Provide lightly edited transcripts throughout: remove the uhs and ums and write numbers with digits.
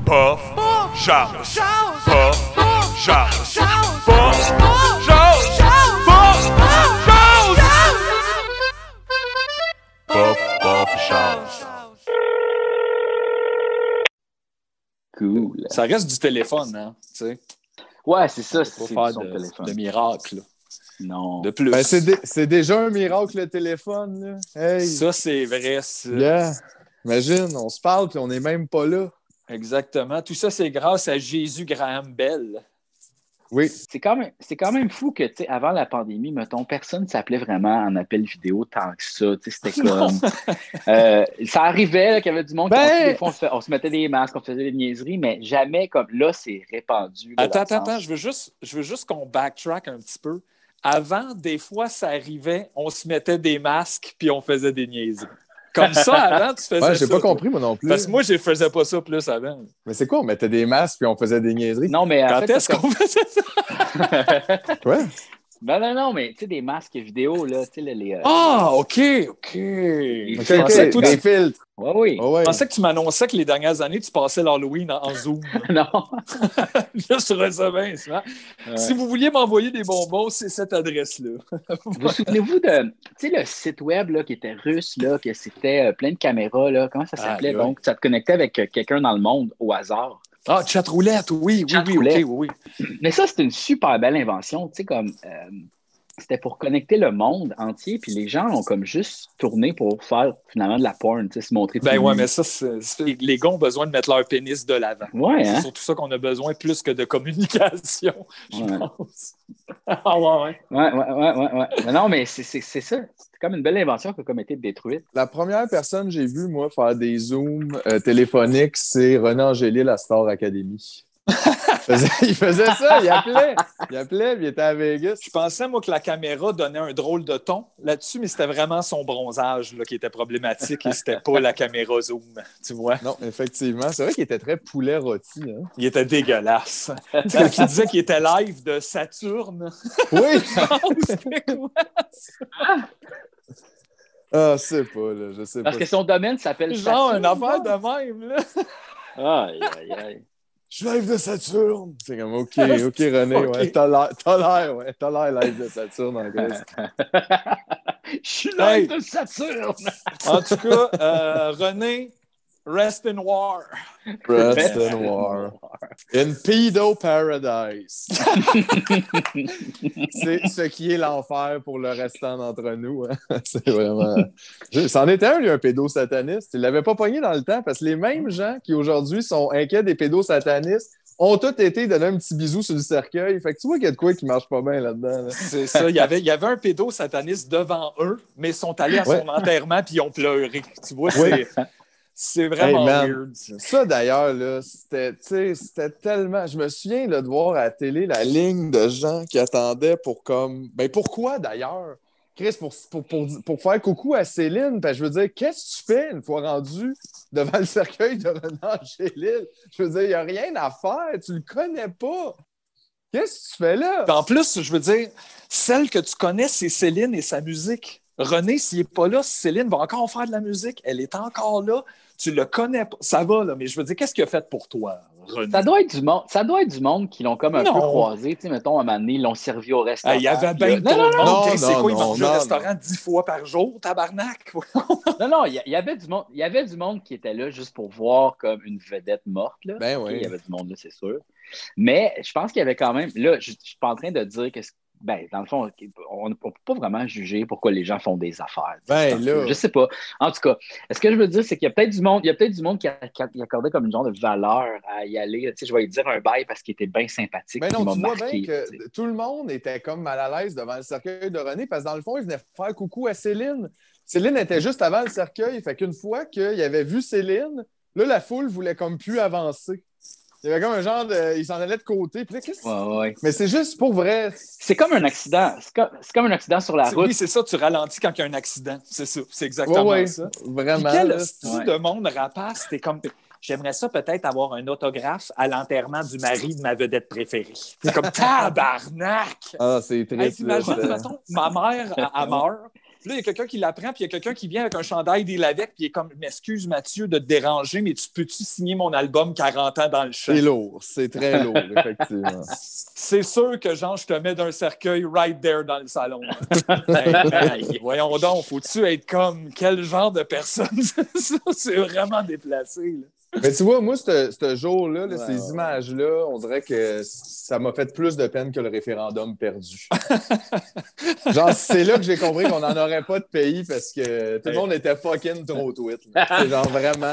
Puff, jase. Puff, jase. Puff, jase. Puff, jase. Puff, jase. Cool. Ça reste du téléphone, hein, tu sais. Ouais, c'est ça. C'est C'est pas du son faire téléphone. de miracle. Non. De plus. Ben, c'est déjà un miracle, le téléphone. Là. Hey. Ça, c'est vrai. Ça. Yeah. Imagine, on se parle puis on n'est même pas là. Exactement. Tout ça, c'est grâce à Jésus Graham Bell. Oui. C'est quand même fou que, tu sais, avant la pandémie, mettons, personne ne s'appelait vraiment en appel vidéo tant que ça. Tu sais, c'était comme... ça arrivait là, qu'il y avait du monde des fois, on se mettait des masques, on faisait des niaiseries, mais jamais comme là, c'est répandu. Là, Attends, je veux juste qu'on backtrack un petit peu. Avant, des fois, ça arrivait, on se mettait des masques puis on faisait des niaiseries. Comme ça, avant, tu faisais ça. J'ai pas compris, moi non plus. Parce que moi, je faisais pas ça plus avant. Mais c'est quoi, on mettait des masques puis on faisait des niaiseries? Non, mais Quand est-ce qu'on faisait ça? Ouais. Non, mais tu sais, des masques vidéo, là, tu sais, les... Ah, OK. Je pensais que des filtres. Oui. Oh, ouais. Je pensais que tu m'annonçais que les dernières années, tu passais l'Halloween en Zoom. Non. Je trouvais ça bien, ça. Si vous vouliez m'envoyer des bonbons, c'est cette adresse-là. Vous souvenez-vous de, tu sais, le site web là, qui était russe, là, que c'était plein de caméras, là, comment ça s'appelait? Donc, ça te connectait avec quelqu'un dans le monde au hasard. Ah, chatroulette, oui, oui. Mais ça, c'était une super belle invention, tu sais, comme... c'était pour connecter le monde entier, puis les gens ont comme juste tourné pour faire finalement de la porn, tu sais, se montrer. Ben ouais, mais ça, les gars ont besoin de mettre leur pénis de l'avant. Ouais, hein? C'est surtout ça qu'on a besoin plus que de communication, je pense. Ah ouais. Ouais. Mais non, mais c'est ça. C'était comme une belle invention qui a comme été détruite. La première personne que j'ai vue, moi, faire des zooms téléphoniques, c'est René Angélil à Star Academy. Il faisait ça, il appelait, puis il était à Vegas. Je pensais, moi, que la caméra donnait un drôle de ton là-dessus, mais c'était vraiment son bronzage là, qui était problématique et c'était pas la caméra zoom, tu vois. Non, effectivement. C'est vrai qu'il était très poulet rôti. Hein? Il était dégueulasse. Tu sais, quand il disait qu'il était live de Saturne. Oui! C'était quoi ça? Ah, c'est pas, là. Je sais pas. Parce que son domaine s'appelle genre Saturne, une affaire de même, là. Aïe. Je suis live de Saturne. C'est comme, OK, René, Okay. ouais, t'as l'air live de Saturne en Grèce. Je suis live de Saturne! En tout cas, René, rest in war. Rest in war. In pedo paradise. C'est ce qui est l'enfer pour le restant d'entre nous. Hein? C'est vraiment... C'en était un, lui, un pédosataniste. Il l'avait pas pogné dans le temps parce que les mêmes gens qui aujourd'hui sont inquiets des pédosatanistes ont tous été donner un petit bisou sur le cercueil. Fait que tu vois qu'il y a de quoi qui marche pas bien là-dedans. Là. C'est ça. Il y avait un pédosataniste devant eux, mais ils sont allés à son enterrement puis ils ont pleuré. Tu vois, c'est vraiment weird. Ça, d'ailleurs, là, c'était tellement... Je me souviens là, de voir à la télé la ligne de gens qui attendaient pour comme... Ben pourquoi, d'ailleurs? Chris, pour faire coucou à Céline, ben, je veux dire, qu'est-ce que tu fais une fois rendu devant le cercueil de René Angélil? Je veux dire, il n'y a rien à faire. Tu le connais pas. Qu'est-ce que tu fais là? En plus, je veux dire, celle que tu connais, c'est Céline et sa musique. René, s'il n'est pas là, Céline va encore faire de la musique. Elle est encore là. Tu le connais pas. Ça va, là, mais je veux dire, qu'est-ce qu'il a fait pour toi, René? Ça doit être du monde qui l'ont comme un peu croisé. Tu sais, mettons, à un moment donné, ils l'ont servi au restaurant. Il y avait bien trop de monde. C'est quoi, ils mangeaient au restaurant 10 fois par jour, tabarnak? Non, il y avait du monde. Il y avait du monde qui était là juste pour voir comme une vedette morte. Là. Ben oui. Il y avait du monde là, c'est sûr. Mais je pense qu'il y avait quand même... Là, je suis pas en train de dire que... Ben, dans le fond, on ne peut pas vraiment juger pourquoi les gens font des affaires. Ben là... Je sais pas. En tout cas, ce que je veux dire, c'est qu'il y a peut-être du monde, qui accordait comme une genre de valeur à y aller. Tu sais, je vais lui dire un bail parce qu'il était bien sympathique. Ben non, tu vois marqué, bien que tout le monde était comme mal à l'aise devant le cercueil de René parce que dans le fond, il venait faire coucou à Céline. Céline était juste avant le cercueil. Fait qu'une fois qu'il avait vu Céline, là, la foule voulait comme plus avancer. Il y avait comme un genre de... Il s'en allait de côté. Puis là, Ouais. Mais c'est juste pour vrai. C'est comme un accident. C'est comme un accident sur la route. Oui, c'est ça. Tu ralentis quand il y a un accident. C'est ça. C'est exactement ça. Vraiment. Puis quel style de monde rapace. C'était comme... J'aimerais ça peut-être avoir un autographe à l'enterrement du mari de ma vedette préférée. C'est comme tabarnak! Ah, c'est triste. Hey, imagine, mettons, ma mère, elle meurt. Puis là, il y a quelqu'un qui l'apprend, puis il y a quelqu'un qui vient avec un chandail des Lavec, puis il est comme, m'excuse Mathieu de te déranger, mais tu peux-tu signer mon album 40 ans dans le champ? C'est lourd, c'est très lourd, effectivement. C'est sûr que, genre, je te mets d'un cercueil right there dans le salon. Hey, voyons donc, faut-tu être comme quel genre de personne? Ça, c'est vraiment déplacé, là. Mais tu vois, moi, ce jour-là, là, ces images-là, on dirait que ça m'a fait plus de peine que le référendum perdu. Genre, c'est là que j'ai compris qu'on n'en aurait pas de pays parce que tout le monde était fucking trop tweet. C'est genre vraiment...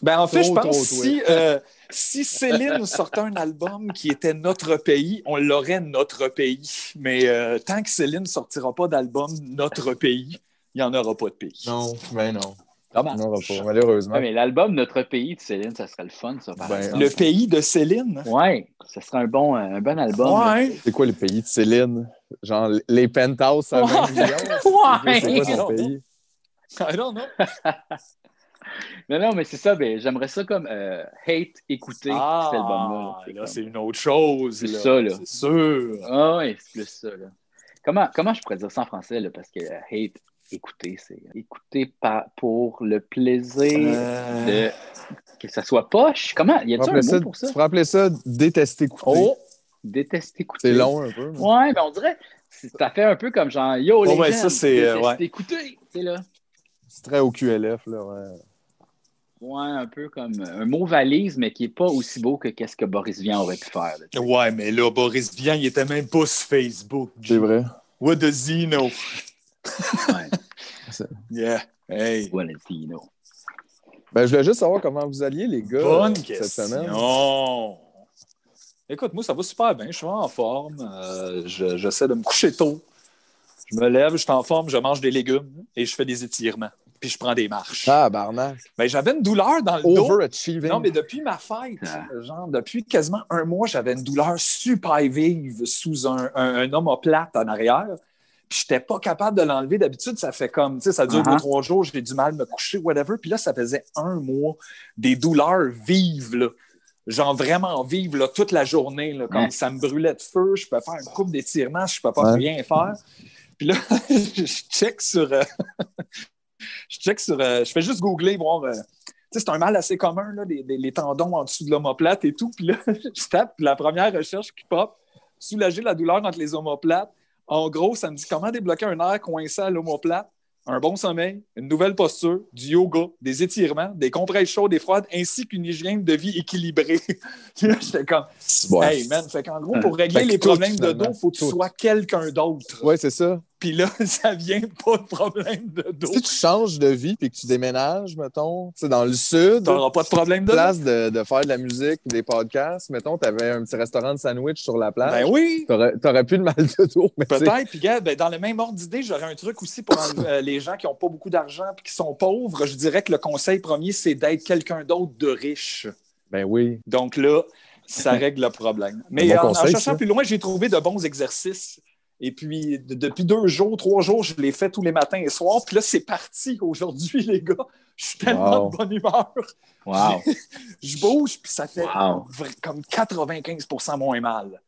Ben, en fait, je trop, pense trop que si Céline sortait un album qui était notre pays, on l'aurait notre pays. Mais tant que Céline ne sortira pas d'album notre pays, il n'y en aura pas de pays. Non, ben non. Dommage. On n'aura pas, malheureusement. Ouais, mais l'album Notre pays de Céline, ça serait le fun, ça, par exemple. Le pays de Céline? Ouais, ça serait un bon album. Ouais. C'est quoi le pays de Céline? Genre, les penthouses à 20 millions? Ouais. C'est quoi son pays? I don't know. Non, mais c'est ça, ben, j'aimerais ça comme hate écouter cet album-là. Là, c'est une autre chose. C'est là. ça, là. C'est sûr. Ah oui, c'est plus ça, là. Comment je pourrais dire ça en français, là? Parce que hate écouter, c'est écouter pour le plaisir de que ça soit poche. Comment? Y a-t-il un mot pour ça? Tu pourrais appeler ça détester écouter. Oh! Détester écouter. C'est long un peu. Mais... Ouais, mais on dirait ça fait un peu comme genre Yo, les gens, ça, c'est détester écouter. Tu sais, là. C'est très au QLF, là, ouais. Ouais, un peu comme un mot valise, mais qui n'est pas aussi beau que qu'est-ce que Boris Vian aurait pi faire. Là, Ouais, mais là, Boris Vian, il était même pas sur Facebook. C'est vrai. What does he know? Ouais. Yeah. Hey. What does he know? Ben, je voulais juste savoir comment vous alliez, les gars, Bonne cette question. semaine. Écoute, moi, ça va super bien. Je suis en forme. J'essaie de me coucher tôt. Je me lève, je suis en forme, je mange des légumes et je fais des étirements. Puis je prends des marches. Ah, barnac. Ben, j'avais une douleur dans le dos. Overachieving. Non, mais depuis ma fête, genre depuis quasiment un mois, j'avais une douleur super vive sous un omoplate en arrière. Puis je n'étais pas capable de l'enlever. D'habitude, ça fait comme, tu sais, ça dure 2-3 jours, j'ai du mal à me coucher, whatever. Puis là, ça faisait un mois, des douleurs vives, là. Genre vraiment vives, là, toute la journée, là, comme ça me brûlait de feu. Je peux faire une couple d'étirements, je ne peux pas rien faire. Puis là, je check sur... je fais juste googler, voir... tu sais, c'est un mal assez commun, là, les tendons en dessous de l'omoplate et tout. Puis là, je tape la première recherche qui pop, soulager la douleur entre les omoplates. En gros, ça me dit comment débloquer un nerf coincé à l'omoplate, un bon sommeil, une nouvelle posture, du yoga, des étirements, des compresses chaudes et froides, ainsi qu'une hygiène de vie équilibrée. Puis là, j'étais comme, hey man, fait qu'en gros, pour régler les problèmes de dos, il faut que tu sois quelqu'un d'autre. Oui, c'est ça. Puis là, ça vient pas de problème de dos. Si tu changes de vie et que tu déménages, mettons, tu sais, dans le sud, tu n'auras pas de problème de dos. Place de faire de la musique, des podcasts, mettons, tu avais un petit restaurant de sandwich sur la plage. Ben oui. Tu n'aurais plus de mal de dos. Peut-être. Puis, gars, dans le même ordre d'idée, j'aurais un truc aussi pour les gens qui n'ont pas beaucoup d'argent et qui sont pauvres. Je dirais que le conseil premier, c'est d'être quelqu'un d'autre de riche. Ben oui. Donc là, ça règle le problème. Mais bon en cherchant ça. plus loin, j'ai trouvé de bons exercices. Et puis, depuis 2 jours, 3 jours, je les fais tous les matins et soirs. Puis là, c'est parti aujourd'hui, les gars. Je suis tellement de bonne humeur. Wow. Je bouge, puis ça fait comme 95% moins mal.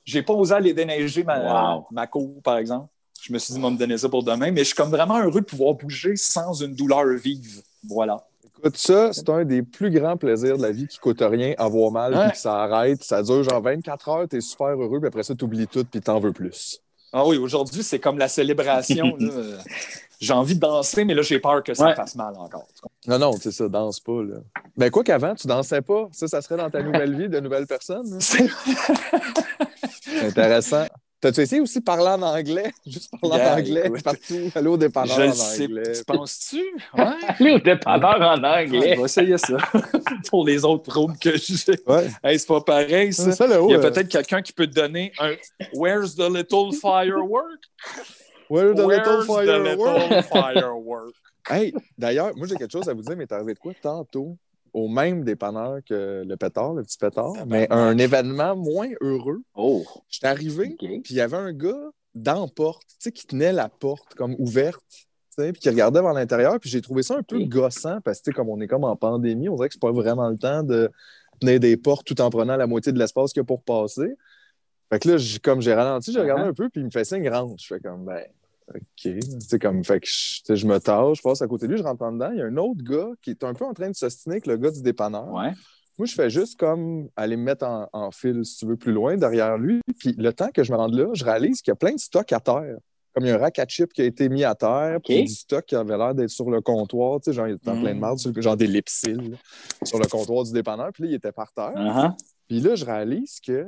J'ai pas osé aller déneiger ma cour, par exemple. Je me suis dit, moi, me donner ça pour demain. Mais je suis comme vraiment heureux de pouvoir bouger sans une douleur vive. Voilà. Écoute, ça, c'est un des plus grands plaisirs de la vie qui coûte rien, avoir mal, puis que ça arrête. Ça dure genre 24 heures, t'es super heureux, puis après ça, t'oublies tout, puis t'en veux plus. Ah oui, aujourd'hui, c'est comme la célébration. Là. J'ai envie de danser, mais là, j'ai peur que ça fasse mal encore. Non, c'est ça, danse pas. Là. Ben quoi qu'avant, tu dansais pas. Ça serait dans ta nouvelle vie de nouvelle personne. C'est intéressant. T'as-tu essayé aussi de parler en anglais? Juste parler en anglais partout. Aller au dépanneur en anglais. Tu penses-tu? Ouais. Aller au dépanneur en anglais. On va essayer ça. Pour les autres troubles que j'ai. Ouais. Hey, c'est pas pareil, ça. Il y a peut-être quelqu'un qui peut te donner un « Where's the little firework? » Where's the little firework? Hey, d'ailleurs, moi, j'ai quelque chose à vous dire, mais t'es arrivé de quoi tantôt? Au même dépanneur que le pétard, le petit pétard, mais un événement moins heureux. Oh! J'étais arrivé, puis il y avait un gars dans la porte, tu sais, qui tenait la porte comme ouverte, tu sais, puis qui regardait vers l'intérieur, puis j'ai trouvé ça un peu gossant, parce que, comme on est comme en pandémie, on dirait que c'est pas vraiment le temps de tenir des portes tout en prenant la moitié de l'espace qu'il y a pour passer. Fait que là, comme j'ai ralenti, j'ai regardé un peu, puis il me fait signe rentre. Je fais comme, ben, OK. C'est comme, fait que je me tâche, je passe à côté de lui, je rentre en dedans. Il y a un autre gars qui est un peu en train de s'ostiner avec le gars du dépanneur. Ouais. Moi, je fais juste comme aller me mettre en file, si tu veux, plus loin derrière lui. Puis le temps que je me rende là, je réalise qu'il y a plein de stocks à terre. Comme il y a un rack à chips qui a été mis à terre, puis du stock qui avait l'air d'être sur le comptoir. Tu sais, genre, il était en plein de marde, genre des Lipsil, sur le comptoir du dépanneur. Puis là, il était par terre. Puis là, je réalise que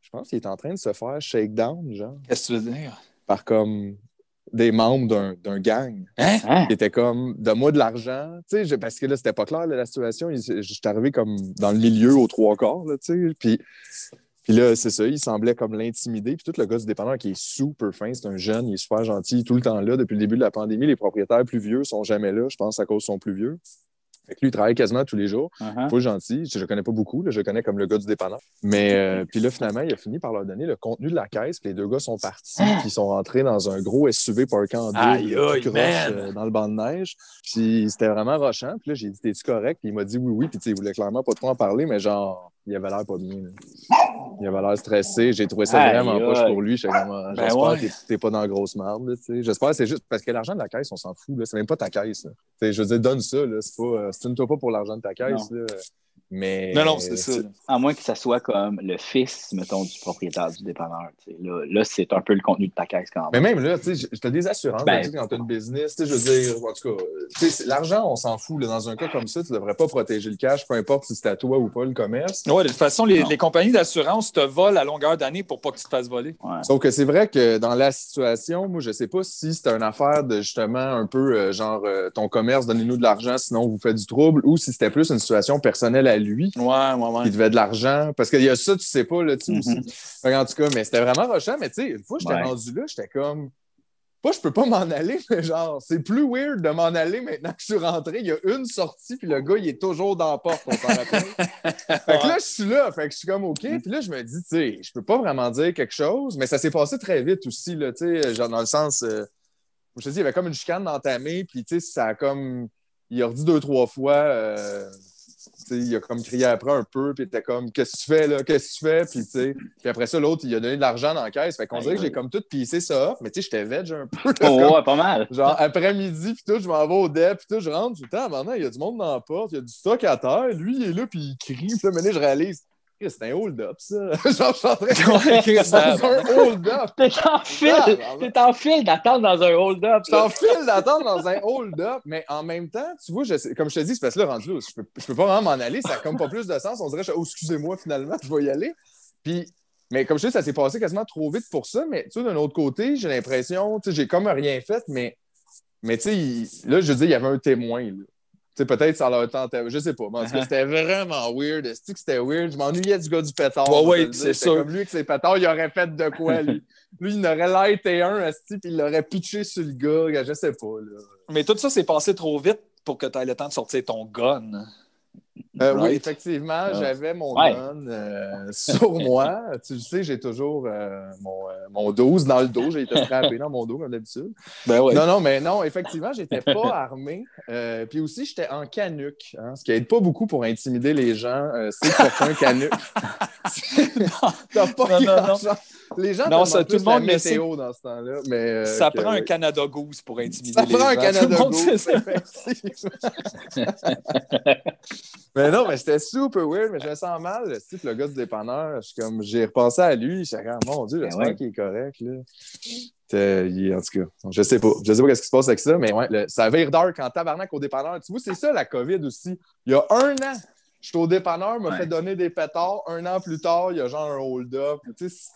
je pense qu'il est en train de se faire shakedown, genre. Qu'est-ce que tu veux dire? Par comme des membres d'un gang. Hein? Qui était comme, donne-moi de l'argent. Tu sais, parce que là, c'était pas clair, là, la situation. J'étais arrivé comme dans le milieu aux 3/4, là, tu sais. Puis là, c'est ça, il semblait comme l'intimider. Puis tout le gars du dépanneur qui est super fin, c'est un jeune, il est super gentil, tout le temps là. Depuis le début de la pandémie, les propriétaires plus vieux sont jamais là, je pense, à cause de son plus vieux. Fait que lui, il travaille quasiment tous les jours. Pas gentil. Je le connais pas beaucoup. Là, je le connais comme le gars du dépanneur. Mais puis là, finalement, il a fini par leur donner le contenu de la caisse. Puis les deux gars sont partis. Puis ils sont rentrés dans un gros SUV parké en deux, dans le banc de neige. Puis c'était vraiment rochant. Puis là, j'ai dit, t'es-tu correct? Puis il m'a dit oui. Puis il voulait clairement pas trop en parler, mais genre, il avait l'air pas bien. Là. Il avait l'air stressé. J'ai trouvé ça vraiment poche pour lui. J'espère que t'es pas dans la grosse merde. J'espère que c'est juste parce que l'argent de la caisse, on s'en fout. Là. C'est même pas ta caisse. Je veux dire, donne ça. Là. Stune-toi pas pour l'argent de ta caisse. Là. Mais... Non, c'est ça. À moins que ça soit comme le fils, mettons, du propriétaire du dépanneur. Là, c'est un peu le contenu de ta caisse quand même. Mais même là, tu as des assurances quand tu as une business. Je veux dire, en tout cas, l'argent, on s'en fout. Là, dans un cas comme ça, tu ne devrais pas protéger le cash, peu importe si c'est à toi ou pas le commerce. Oui, de toute façon, les compagnies d'assurance te volent à longueur d'année pour pas que tu te fasses voler. Ouais. Sauf que c'est vrai que dans la situation, moi, je sais pas si c'est une affaire de justement un peu genre ton commerce, donnez-nous de l'argent, sinon vous faites du trouble, ou si c'était plus une situation personnelle à lui. Ouais. Qui devait de l'argent. Parce qu'il y a ça, tu sais pas, là, tu sais, aussi. En tout cas, mais c'était vraiment rushant. Mais tu sais, une fois que j'étais rendu là, j'étais comme... Pas, je peux pas m'en aller, mais genre, c'est plus weird de m'en aller maintenant que je suis rentré. Il y a une sortie, puis le gars, il est toujours dans la porte, on s'en rappelle. Fait que là, je suis là, fait que je suis comme OK. Puis là, je me dis, tu sais, je peux pas vraiment dire quelque chose, mais ça s'est passé très vite aussi, là, tu sais, genre dans le sens... je te dis, il y avait comme une chicane entamée, puis tu sais, ça a comme... Il a redit 2-3 fois... il a comme crié après un peu, puis il était comme, qu'est-ce que tu fais là? Qu'est-ce que tu fais? Puis après ça, l'autre, il a donné de l'argent dans la caisse. Fait qu'on dirait que j'ai comme tout pissé ça, mais tu sais, j'étais veg un peu. Ouais, pas mal. Genre, après-midi, puis tout, je m'en vais au DEP, puis tout, je rentre tout le temps. Maintenant, il y a du monde dans la porte, il y a du stock à terre. Lui, il est là, puis il crie. Puis là, maintenant, je réalise, c'est un hold-up, ça. Genre, je suis en train de... dans un hold-up. T'es en file d'attendre dans un hold-up. T'es en file d'attendre dans un hold-up, mais en même temps, tu vois, comme je te dis, c'est parce que là, rendu là, je peux pas vraiment m'en aller, ça n'a comme pas plus de sens. On dirait, oh, excusez-moi, finalement, je vais y aller. Puis, mais comme je te dis, ça s'est passé quasiment trop vite pour ça, mais tu sais, d'un autre côté, j'ai l'impression, tu sais, j'ai comme rien fait, mais tu sais, là, je veux dire, il y avait un témoin, là. Tu sais, peut-être ça leur tentait, je sais pas. Mais en tout cas, c'était vraiment weird. Est-ce que c'était weird? Je m'ennuyais du gars du pétard. Oui, c'est ça. Comme lui, avec ses pétards, il aurait fait de quoi, lui? Lui, il aurait lighté un, puis il l'aurait pitché sur le gars. Je sais pas, là. Mais tout ça s'est passé trop vite pour que tu aies le temps de sortir ton gun. Oui, effectivement, j'avais mon gun sur moi. Tu le sais, j'ai toujours mon 12 dans le dos. J'ai été frappé dans mon dos, comme d'habitude. Ben ouais. Non, effectivement, j'étais pas armé. Puis aussi, j'étais en canuc, hein, ce qui aide pas beaucoup pour intimider les gens. C'est porter un canuc. T'as pas grand-chose. Les gens non, ça, tout le monde météo dans ce temps-là. Mais, ça prend un Canada Goose pour intimider les gens. Ça prend un Canada Goose, effectivement. Mais non, mais c'était super weird, mais je me sens mal. Le gars du dépanneur, j'ai repensé à lui, je suis comme, mon Dieu, j'espère qu'il est correct. Là. En tout cas, je sais pas. Je sais pas ce qui se passe avec ça, mais ouais, ça vire dark en tabarnak au dépanneur. Tu vois, c'est ça la COVID aussi. Il y a 1 an, je suis au dépanneur, m'a fait donner des pétards. 1 an plus tard, il y a genre un hold-up. Tu sais,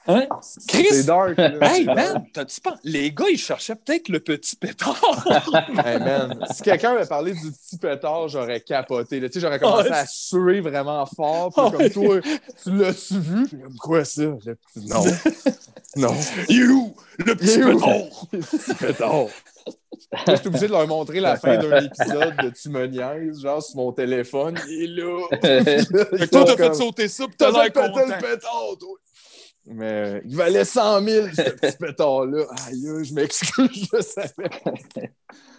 Chris? C'est dark. Là. Hey, man, t'as-tu pas... Les gars, ils cherchaient peut-être le petit pétard. Hey, man, si quelqu'un m'avait parlé du petit pétard, j'aurais capoté. Tu sais, j'aurais commencé à suer vraiment fort. Puis comme toi, tu l'as-tu vu? Puis comme, quoi ça? Non. Non. You, le petit pétard. Le petit pétard. Là, je suis obligé de leur montrer la fin d'un épisode de Tu me niaises, genre sur mon téléphone. Il est là. Fait que toi, t'as fait sauter ça, pis t'as l'air content. Le pétard, toi. Mais il valait 100 000, ce petit pétard-là. Aïe, je m'excuse, je savais.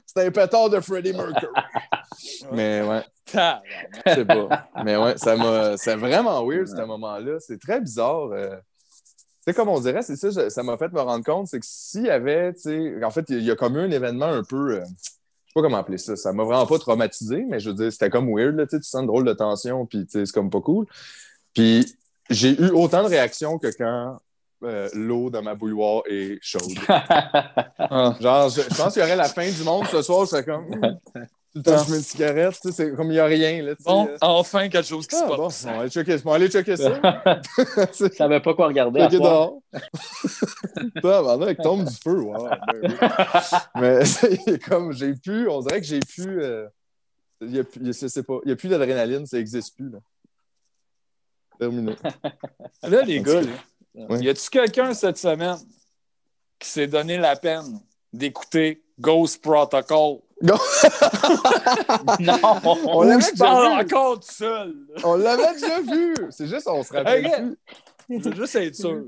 C'était un pétard de Freddie Mercury. Mais ouais. Je sais pas. Mais ouais, c'est vraiment weird, ce moment-là. C'est très bizarre. C'est comme on dirait, c'est ça, ça m'a fait me rendre compte, c'est que s'il y avait, tu sais, en fait, il y a comme eu un événement un peu, je sais pas comment appeler ça, ça m'a vraiment pas traumatisé, mais je veux dire, c'était comme weird, là, tu sais, tu sens une drôle de tension, puis tu sais, c'est comme pas cool. Puis j'ai eu autant de réactions que quand l'eau dans ma bouilloire est chaude. Genre, je pense qu'il y aurait la fin du monde ce soir, je serais comme, tout le temps, je fume une cigarette, tu sais, c'est comme il n'y a rien, là, tu sais. Bon, enfin, quelque chose qui se Bon, passe. on va aller checker ça. Je savais pas quoi regarder à Checker soir. dehors. Maintenant, il tombe du feu. Wow, ben oui. Mais c'est comme, on dirait que j'ai pu. Il n'y a plus d'adrénaline, ça n'existe plus. Là. Terminé. Là, les gars, là, Ouais. y a-tu quelqu'un cette semaine qui s'est donné la peine d'écouter Ghost Protocol? Non! On Ou l'avait je déjà parle vu. encore tout seul. On l'avait déjà vu. C'est juste, on se rappelle Hey, plus. Je veux juste être sûr.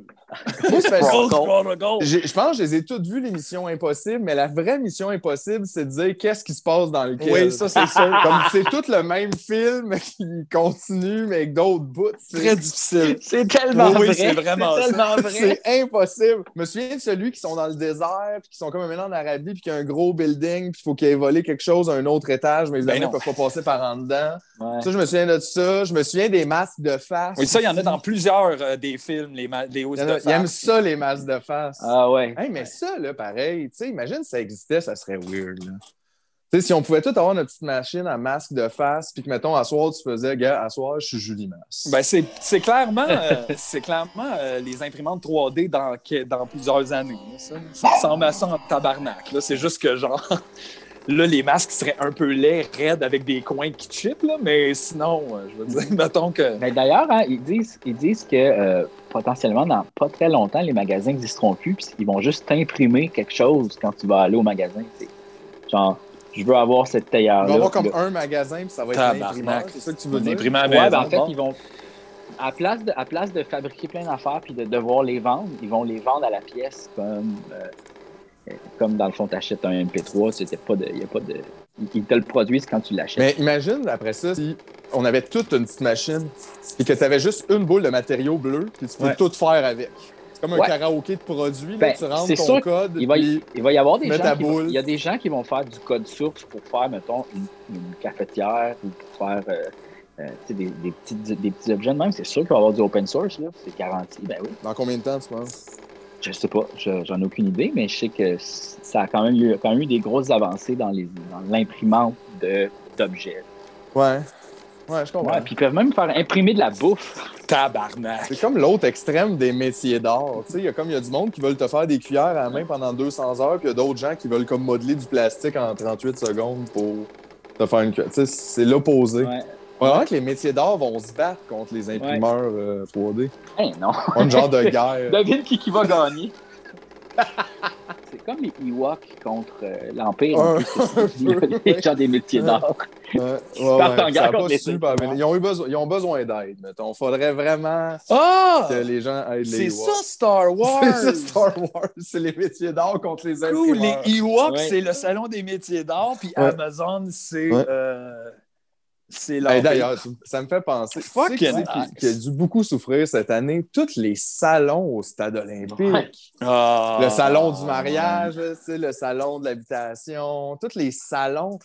Moi, ça fait- Ghost Protocol. je pense que je les ai toutes vues, les Missions Impossibles, mais la vraie Mission Impossible, c'est de dire qu'est-ce qui se passe dans lequel. Oui, ça, c'est sûr. Comme c'est tout le même film qui continue, mais avec d'autres bouts. tu sais. Très difficile. C'est tellement Oui, vrai. c'est vraiment ça. tellement vrai. C'est impossible. Je me souviens de celui qui sont dans le désert, puis qui sont comme un mélange en Arabie, puis qui a un gros building, puis il faut qu'il ait volé quelque chose à un autre étage, mais évidemment, Ben ils non. ne peuvent pas passer par en dedans. Ouais. Ça, je me souviens de ça. Je me souviens des masques de face. Oui, ça, il y en a dans plusieurs des films, les hausses de Ils aiment face. ça, les masques de face. Ah ouais. Hey, mais ça, là, pareil, tu sais, imagine si ça existait, ça serait weird, là. Tu sais, si on pouvait tout avoir notre petite machine à masque de face, puis que, mettons, à soir, tu faisais, gars, à soir, je suis Julie Masse. Ben, c'est clairement, les imprimantes 3D dans plusieurs années. Là, ça. Ça ressemble à ça en tabarnak. Là. C'est juste que, genre, là, les masques seraient un peu laids, raides, avec des coins qui chippent, là, mais sinon, je veux dire, mettons que... Mais d'ailleurs, hein, ils disent que potentiellement, dans pas très longtemps, les magasins n'existeront plus, puis ils vont juste t'imprimer quelque chose quand tu vas aller au magasin. T'sais. Genre, je veux avoir cette Il tailleur-là. va y avoir comme puis là- un magasin, puis ça va être Tabarnak. l'imprimeur. C'est ça que tu veux On dire? imprime à la Ouais, maison. ben en fait, bon. ils vont. À place de fabriquer plein d'affaires puis de devoir les vendre, ils vont les vendre à la pièce comme dans le fond, tu achètes un MP3, il y a pas de. Ils te le produisent quand tu l'achètes. Mais imagine, après ça, si on avait toute une petite machine et que tu avais juste une boule de matériaux bleus, puis tu peux Ouais. tout faire avec. C'est comme un Ouais. karaoké de produits. Ben, là, tu rentres c'est ton sûr code, Il va, puis il va y avoir des mets gens ta qui boule. il y a des gens qui vont faire du code source pour faire, mettons, une cafetière ou pour faire tu sais, des petits objets de même. C'est sûr qu'il va y avoir du open source, là. C'est garanti. Ben oui. dans combien de temps, tu penses? Je sais pas, j'en ai aucune idée, mais je sais que ça a quand même eu des grosses avancées dans l'imprimante d'objets. Ouais. Ouais, je comprends. Ouais, puis ils peuvent même faire imprimer de la bouffe. Tabarnak. C'est comme l'autre extrême des métiers d'art. Tu sais, il y a du monde qui veulent te faire des cuillères à la main pendant 200 heures, puis il y a d'autres gens qui veulent comme modeler du plastique en 38 secondes pour te faire une cuillère. Tu sais, c'est l'opposé. Ouais. Vraiment que les métiers d'art vont se battre contre les imprimeurs 3D. Hey, non. Un genre de guerre. Devine qui va gagner. C'est comme les Ewoks contre l'Empire. Un- Les gens des métiers d'art. Partent en guerre Ça a contre pas les super bien. Ils ont besoin d'aide, mettons. Faudrait vraiment Ah! que les gens aident les C'est Ewoks. ça, Star Wars! C'est ça, Star Wars. C'est les métiers d'art contre les Cool, imprimeurs. les Ewoks, Ouais. c'est le salon des métiers d'art, puis Ouais. Amazon, c'est Ouais. c'est Hey, l'Empire. d'ailleurs, ça me fait penser. Fucking Tu sais qui a dû beaucoup souffrir cette année? Tous les salons au Stade olympique. Ouais. Ah. Le salon du mariage, tu sais, le salon de l'habitation, tous les salons.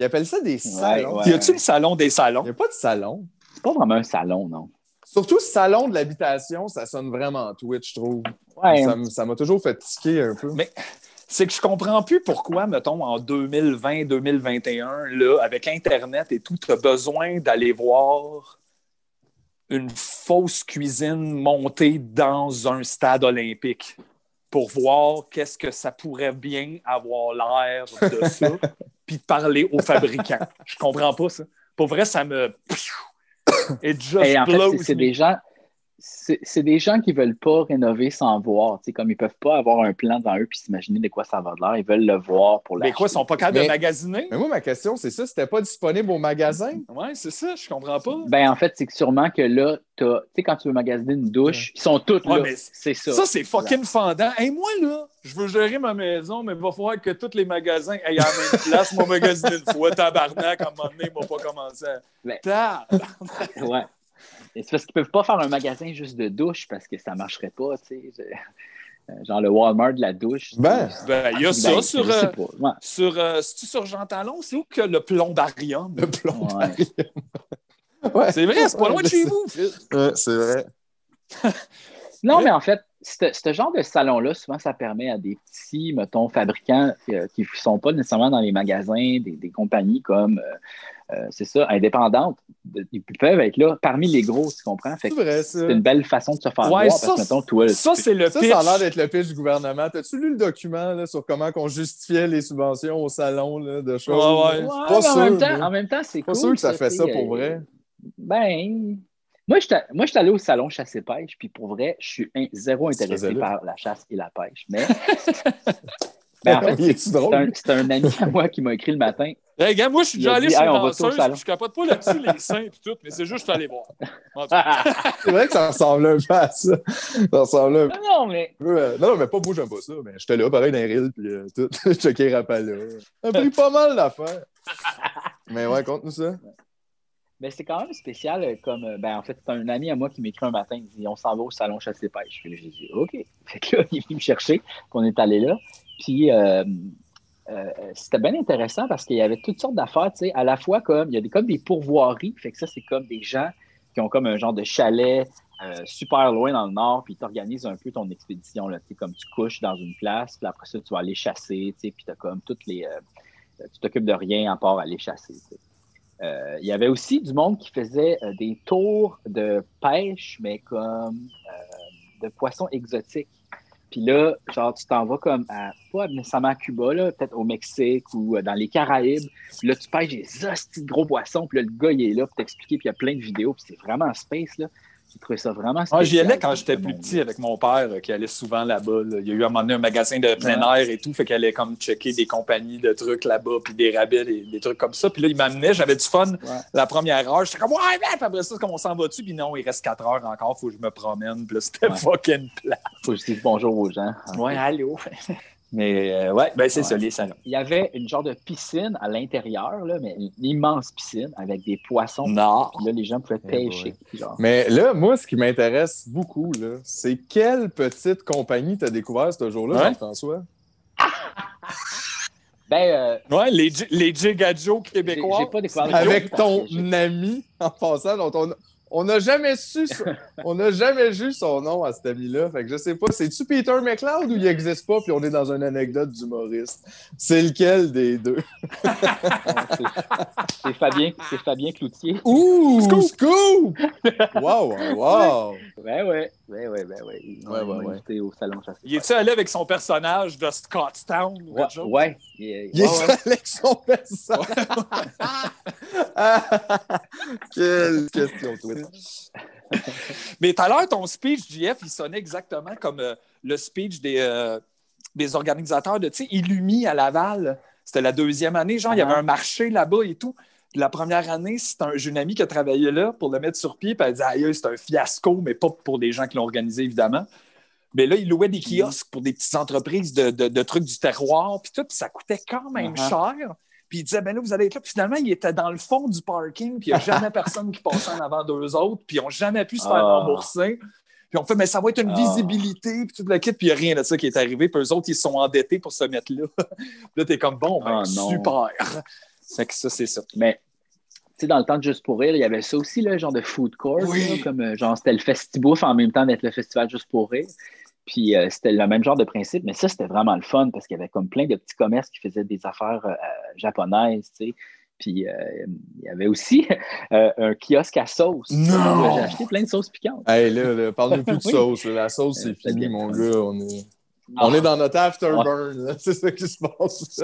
Ils appellent ça des salons. ouais. Y a-tu le salon des salons? Il n'y a pas de salon. C'est pas vraiment un salon, non. Surtout salon de l'habitation, ça sonne vraiment Twitch, je trouve. Ouais. Ça m'a toujours fait tiquer un peu. Mais c'est que je comprends plus pourquoi, mettons, en 2020-2021, là, avec Internet et tout, tu as besoin d'aller voir une fausse cuisine montée dans un stade olympique pour voir qu'est-ce que ça pourrait bien avoir l'air de ça, puis de parler aux fabricants. Je comprends pas ça. Pour vrai, ça me... It just Et en fait, blows c'est me. des gens. C'est des gens qui veulent pas rénover sans voir. Tu sais, comme ils peuvent pas avoir un plan devant eux puis s'imaginer de quoi ça va de l'air. Ils veulent le voir pour Mais l'acheter. quoi, ils sont pas capables Mais- de magasiner? Mais moi, ma question, c'est ça, c'était pas disponible au magasin? Ouais, c'est ça, je comprends pas. Ben, en fait, c'est que sûrement que là, tu sais, quand tu veux magasiner une douche, ils sont tous Ouais, là. mais C'est ça. Ça, c'est fucking fendant. Hey, moi, là, je veux gérer ma maison, mais il va falloir que tous les magasins aient à la même place. Mon magasin une fois, tabarnak, à un moment donné, il m'a pas commencé à... Ben- Tabarnak. Ouais. c'est parce qu'ils peuvent pas faire un magasin juste de douche parce que ça marcherait pas, tu sais. Genre le Walmart de la douche. Ben, il y a ça sur... je sais pas. Ouais. C'est-tu sur Jean Talon? C'est où que le plombarium? le plombarium. Ouais. C'est vrai, c'est pas loin de chez vous. Ouais, c'est vrai. Non, mais en fait, ce genre de salon-là, souvent, ça permet à des petits, mettons, fabricants qui ne sont pas nécessairement dans les magasins, des compagnies comme, c'est ça, indépendantes. Ils peuvent être là parmi les gros, tu comprends? Fait que C'est vrai, ça. c'est une belle façon de se faire voir parce que, mettons, toi... C'est le Ça, pitch. ça a l'air d'être le pitch du gouvernement. T'as-tu lu le document là, sur comment on justifiait les subventions au salon là, de choses? Ouais. Ouais, Pas mais sûr, en même temps, c'est pas cool. sûr que ça fait tu ça sais, pour vrai. Ben... Moi, je suis allé au salon chasse et pêche, puis pour vrai, je suis zéro Tu faisais intéressé là. par la chasse et la pêche. Mais en fait, Oui, c'est drôle. c'est un ami à moi qui m'a écrit le matin. Hey, gars, moi, je suis Il a déjà allé dit, chez hey, on va danseuse, au salon. puis je capote pas là-dessus, les seins et tout, mais c'est juste que je suis allé voir. En tout cas. C'est vrai que ça ressemble un peu à ça. Ça ressemble un peu. Non, mais Non, mais pas moi, j'aime pas ça. Mais j'étais là, pareil, dans les rilles, puis tout. Je checkais Rapala. Ça a pris pas mal d'affaires. Mais ouais, conte-nous ça. Mais c'est quand même spécial comme. En fait, c'est un ami à moi qui m'écrit un matin, il dit on s'en va au salon chasse et pêche. Puis là, j'ai dit OK. Fait que là, il est venu me chercher, puis on est allé là. Puis c'était bien intéressant parce qu'il y avait toutes sortes d'affaires, tu sais, à la fois comme il y a comme des pourvoiries, fait que ça, c'est comme des gens qui ont comme un genre de chalet super loin dans le nord, puis ils t'organisent un peu ton expédition, là, tu sais, comme tu couches dans une place, puis après ça, tu vas aller chasser, tu sais, puis t'as comme toutes les. Tu t'occupes de rien à part aller chasser, tu sais. Il y avait aussi du monde qui faisait des tours de pêche, mais comme de poissons exotiques. Puis là, genre, tu t'en vas comme pas nécessairement à Cuba, là, peut-être au Mexique ou dans les Caraïbes. Puis là, tu pêches des hosties de gros poissons. Puis là, le gars, il est là pour t'expliquer. Puis il y a plein de vidéos. Puis c'est vraiment space, là. J'ai trouvé ça vraiment spécial. J'y allais quand j'étais plus petit avec mon père qui allait souvent là-bas. Là. Il y a eu à un moment donné un magasin de plein air et tout, fait qu'elle allait comme checker des compagnies de trucs là-bas, puis des rabais, des trucs comme ça. Puis là, il m'amenait, j'avais du fun la première heure. J'étais comme, ouais, puis après ça, comme on s'en va dessus. Puis non, il reste 4 heures encore, faut que je me promène. Puis là, c'était fucking plat. Faut que je dise bonjour aux gens. Ouais, allô. Mais c'est ça, les salons. Il y avait une genre de piscine à l'intérieur, là, mais une immense piscine avec des poissons. Non. Puis là, les gens pouvaient pêcher. Genre. Mais là, moi, ce qui m'intéresse beaucoup, là, c'est quelle petite compagnie t'as découvert ce jour-là, Jean-François? Ouais, les Gigajo québécois. J'ai pas découvert avec ton ami, en passant, dont on n'a jamais su, on n'a jamais vu son nom à cet ami-là. Fait que je sais pas, c'est-tu Peter McLeod ou il n'existe pas puis on est dans une anecdote d'humoriste? C'est lequel des deux? C'est Fabien Cloutier. Ouh! Scoop! Wow! Ouais. Ils m'ont invité au salon chasse. Il est-tu allé avec son personnage de Scottstown ou quelque chose? Ouais. Il est allé avec son personnage. Quelle question, toi. Mais tout à l'heure, ton speech, JF, il sonnait exactement comme le speech des organisateurs de, tu sais, Illumi à Laval. C'était la 2e année, genre, il y avait un marché là-bas et tout. Puis la première année, j'ai une amie qui a travaillé là pour le mettre sur pied, puis elle disait, aïe, c'est un fiasco, mais pas pour les gens qui l'ont organisé, évidemment. Mais là, il louait des kiosques pour des petites entreprises de trucs du terroir, puis tout, puis ça coûtait quand même cher. Puis il disait, ben là, vous allez être là. Puis finalement, il était dans le fond du parking, puis il n'y a jamais personne qui passait en avant d'eux autres, puis ils n'ont jamais pu se faire rembourser. Puis on fait, mais ça va être une visibilité, puis tout le kit, puis il n'y a rien de ça qui est arrivé. Puis eux autres, ils se sont endettés pour se mettre là. Puis là, t'es comme, bon, super. Fait que ça, c'est ça. Mais, tu sais, dans le temps de Juste pour rire, il y avait ça aussi, le genre de food court, là, comme genre, c'était le Festibouffe en même temps d'être le festival Juste pour rire. Puis c'était le même genre de principe, mais ça, c'était vraiment le fun parce qu'il y avait comme plein de petits commerces qui faisaient des affaires japonaises, tu sais. Puis il y avait aussi un kiosque à sauce. Non! J'ai acheté plein de sauces piquantes. Hey, là parle-nous plus de sauce. La sauce, c'est fini, mon gars. On est dans notre afterburn. C'est ça qui se passe.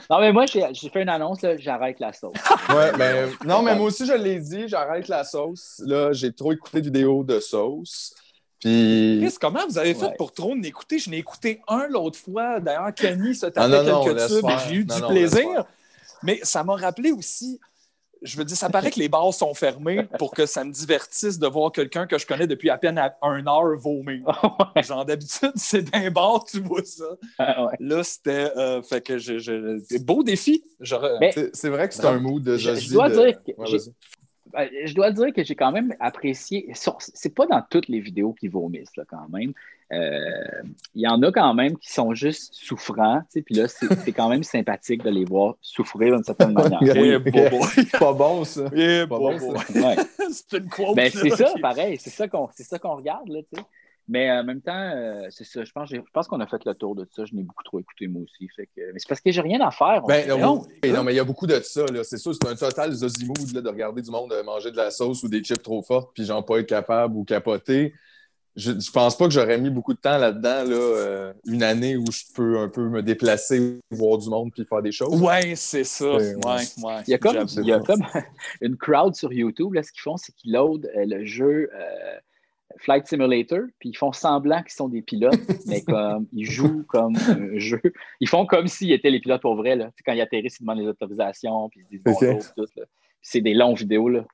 Non, mais moi, j'ai fait une annonce, là, j'arrête la sauce. Ouais, ben, non, mais moi aussi, je l'ai dit, j'arrête la sauce. Là, j'ai trop écouté de vidéos de sauce. Puis... Chris, comment vous avez fait pour trop n'écouter? Je n'ai écouté un l'autre fois. D'ailleurs, Kenny se tapait quelques tubes et j'ai eu du plaisir. Mais ça m'a rappelé aussi, je veux dire, ça paraît que les bars sont fermés pour que ça me divertisse de voir quelqu'un que je connais depuis à peine 1 heure vomir. Genre, d'habitude, c'est d'un bar, tu vois ça. Là, c'était... fait que beau défi. C'est vrai que c'est un mood de... Je dois dire que Je dois dire que j'ai quand même apprécié. C'est pas dans toutes les vidéos qu'ils vomissent, là, quand même. Il y en a quand même qui sont juste souffrants, tu sais, puis là, c'est quand même sympathique de les voir souffrir d'une certaine manière. C'est pas bon, ça. Yeah, Pas bon, boy. ça. Ouais. C'est une quote. Ben, c'est là, ça, qui- pareil. C'est ça qu'on regarde, là, tu sais. Mais en même temps, c'est ça. Je pense qu'on a fait le tour de ça. Je n'ai beaucoup trop écouté, moi aussi. Mais c'est parce que j'ai rien à faire. Ben, dirait. non, non, mais il y a beaucoup de ça, là. C'est sûr, c'est un total Zozimood, là, de regarder du monde manger de la sauce ou des chips trop fortes, puis genre pas être capable ou capoter. Je pense pas que j'aurais mis beaucoup de temps là-dedans, là, une année où je peux un peu me déplacer, voir du monde puis faire des choses. Ouais, c'est ça. Ouais. Ouais. Il y a comme, J'avoue. il y a comme une crowd sur YouTube. Là, ce qu'ils font, c'est qu'ils loadent le jeu Flight Simulator, puis ils font semblant qu'ils sont des pilotes, mais comme ils jouent comme un jeu. Ils font comme s'ils étaient les pilotes pour vrai. Là. Tu sais, quand ils atterrissent, ils demandent les autorisations, puis ils disent bonjour, tout. Là. Puis c'est des longues vidéos. Là.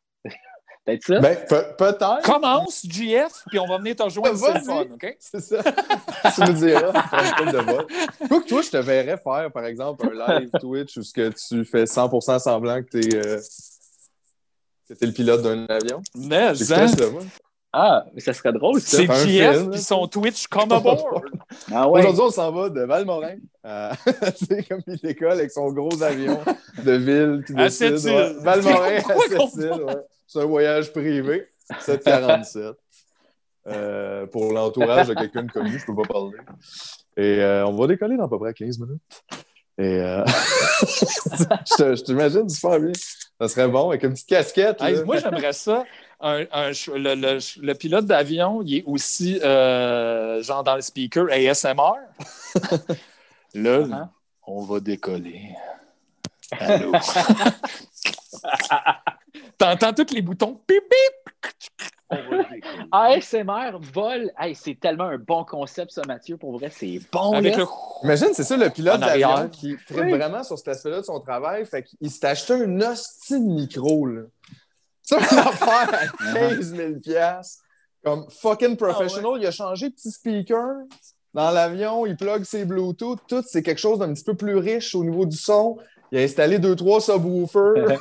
Peut-être ça? Ben, peut-être. Commence, JF, puis on va venir te rejoindre sur le fun, OK? C'est ça. Tu me diras, pour une couple de vol. Quoi que toi, je te verrais faire, par exemple, un live Twitch où ce que tu fais 100% semblant que t'es le pilote d'un avion. Mais, J'écouterais hein, ça, moi. Ah, mais ça serait drôle, ça. c'est un JF film, puis là. son Twitch come aboard. Ah ouais. Aujourd'hui, on s'en va de Valmorin tu sais, comme il décolle avec son gros avion de ville. Puis de À sud, Sept-Îles. ouais. Valmorin Pourquoi à qu'on Sept-Îles, ouais. C'est un voyage privé, 747. Pour l'entourage de quelqu'un de connu, je peux pas parler. Et on va décoller dans à peu près 15 minutes. Et je t'imagine super bien. Ça serait bon avec une petite casquette. Hey, là. moi, j'aimerais ça. Le pilote d'avion, il est aussi genre dans le speaker ASMR. Là, on va décoller. Allô? T'entends tous les boutons. Pip, pip. On va décoller. ASMR, vol. Hey, c'est tellement un bon concept, ça, Mathieu. Pour vrai, c'est bon. Avec là. le... Imagine, c'est ça, le pilote En arrière. d'avion qui tripe vraiment sur cet aspect-là de son travail. Fait qu'il s'est acheté un hostie de micro, là. Ça, une affaire à 15 000 $. Comme fucking professional. Il a changé de petit speaker dans l'avion. Il plug ses Bluetooth. Tout, c'est quelque chose d'un petit peu plus riche au niveau du son. Il a installé 2-3 subwoofers.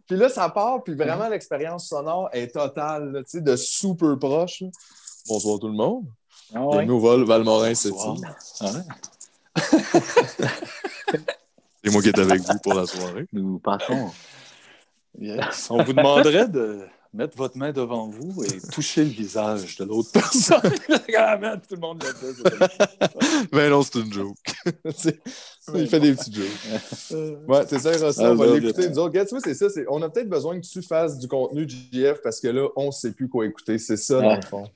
Puis là, ça part. Puis vraiment, l'expérience sonore est totale, là, tu sais, de super proche. Là. Bonsoir tout le monde. Ah ouais. Bienvenue au vol Valmorin, c'est Wow. C'est moi qui est avec vous pour la soirée. Nous passons. Yes. On vous demanderait de mettre votre main devant vous et toucher le visage de l'autre personne. Ah, man, tout le monde l'a fait. Ben non, c'est une joke. Il fait des petits jokes. Ouais, c'est ça, Rossa. Ah, On va là, l'écouter. là. Nous autres, regarde, tu vois, c'est ça. On a peut-être besoin que tu fasses du contenu JF parce que là, on ne sait plus quoi écouter. C'est ça, dans le fond.